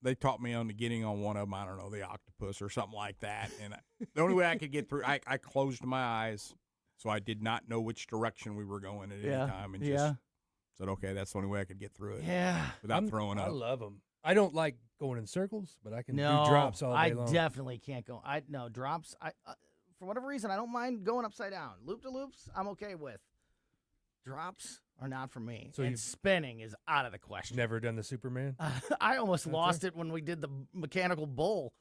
they taught me on getting on one of them. I don't know, the octopus or something like that. And the only way I could get through, I closed my eyes, so I did not know which direction we were going at any time, and just said, okay, that's the only way I could get through it. Yeah, without throwing up. I love them. I don't like going in circles, but I can do drops all day long. I definitely can't go. Drops. For whatever reason, I don't mind going upside down. Loop to loops, I'm okay with. Drops are not for me. So and spinning is out of the question. Never done the Superman? I almost lost it when we did the mechanical bull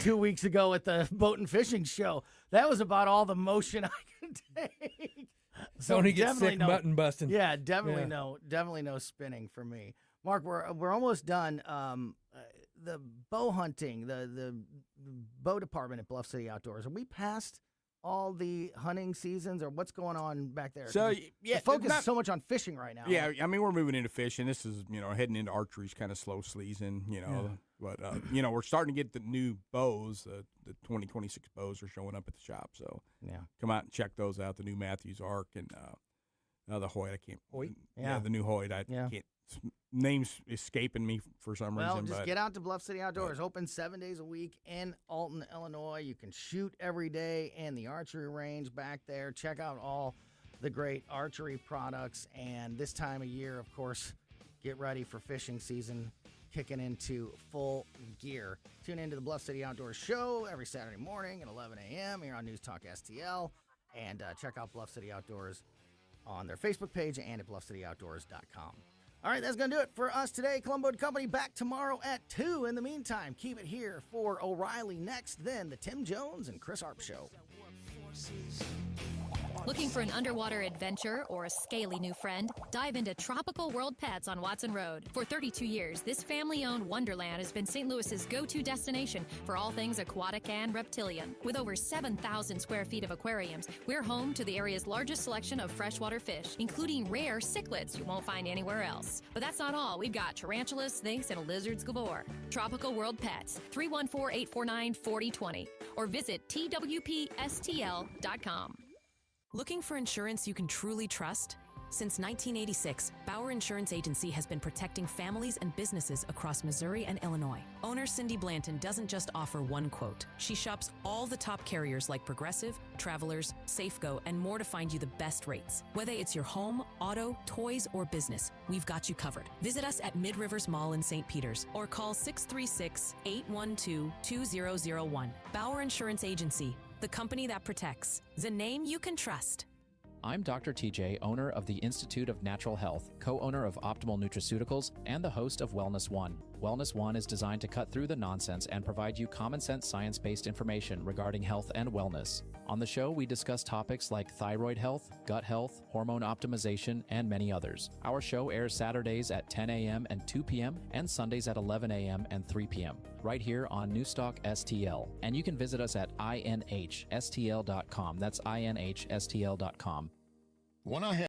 2 weeks ago at the boat and fishing show. That was about all the motion I could take. So Tony gets sick mutton busting. Yeah, definitely no spinning for me. Mark, we're almost done. The bow hunting, the bow department at Bluff City Outdoors. Are we past all the hunting seasons, or what's going on back there? So the focus is so much on fishing right now. Yeah, I mean, we're moving into fishing. This is heading into archery's kind of slow season. But we're starting to get the new bows. The 2026 bows are showing up at the shop. So come out and check those out. The new Matthews Arc and the Hoyt. I can't. Hoyt. Yeah, the new Hoyt. I can't. Names escaping me for some reason. Well, just get out to Bluff City Outdoors. Open 7 days a week in Alton, Illinois. You can shoot every day in the archery range back there. Check out all the great archery products. And this time of year, of course, get ready for fishing season, kicking into full gear. Tune into the Bluff City Outdoors show every Saturday morning at 11 a.m. here on News Talk STL. And check out Bluff City Outdoors on their Facebook page and at bluffcityoutdoors.com. All right, that's going to do it for us today. Colombo Company back tomorrow at 2. In the meantime, keep it here for O'Reilly next, then the Tim Jones and Chris Arp Show. Looking for an underwater adventure or a scaly new friend? Dive into Tropical World Pets on Watson Road. For 32 years, this family-owned wonderland has been St. Louis's go-to destination for all things aquatic and reptilian. With over 7,000 square feet of aquariums, we're home to the area's largest selection of freshwater fish, including rare cichlids you won't find anywhere else. But that's not all. We've got tarantulas, snakes, and lizards galore. Tropical World Pets, 314-849-4020, or visit twpstl.com. Looking for insurance you can truly trust? Since 1986, Bauer Insurance Agency has been protecting families and businesses across Missouri and Illinois. Owner Cindy Blanton doesn't just offer one quote. She shops all the top carriers like Progressive, Travelers, Safeco, and more to find you the best rates. Whether it's your home, auto, toys, or business, we've got you covered. Visit us at Mid-Rivers Mall in St. Peters or call 636-812-2001. Bauer Insurance Agency, the company that protects. The name you can trust. I'm Dr. TJ, owner of the Institute of Natural Health, co-owner of Optimal Nutraceuticals, and the host of Wellness One. Wellness One is designed to cut through the nonsense and provide you common sense science-based information regarding health and wellness. On the show, we discuss topics like thyroid health, gut health, hormone optimization, and many others. Our show airs Saturdays at 10 a.m. and 2 p.m. and Sundays at 11 a.m. and 3 p.m. right here on Newstalk STL. And you can visit us at inhstl.com. That's inhstl.com. When I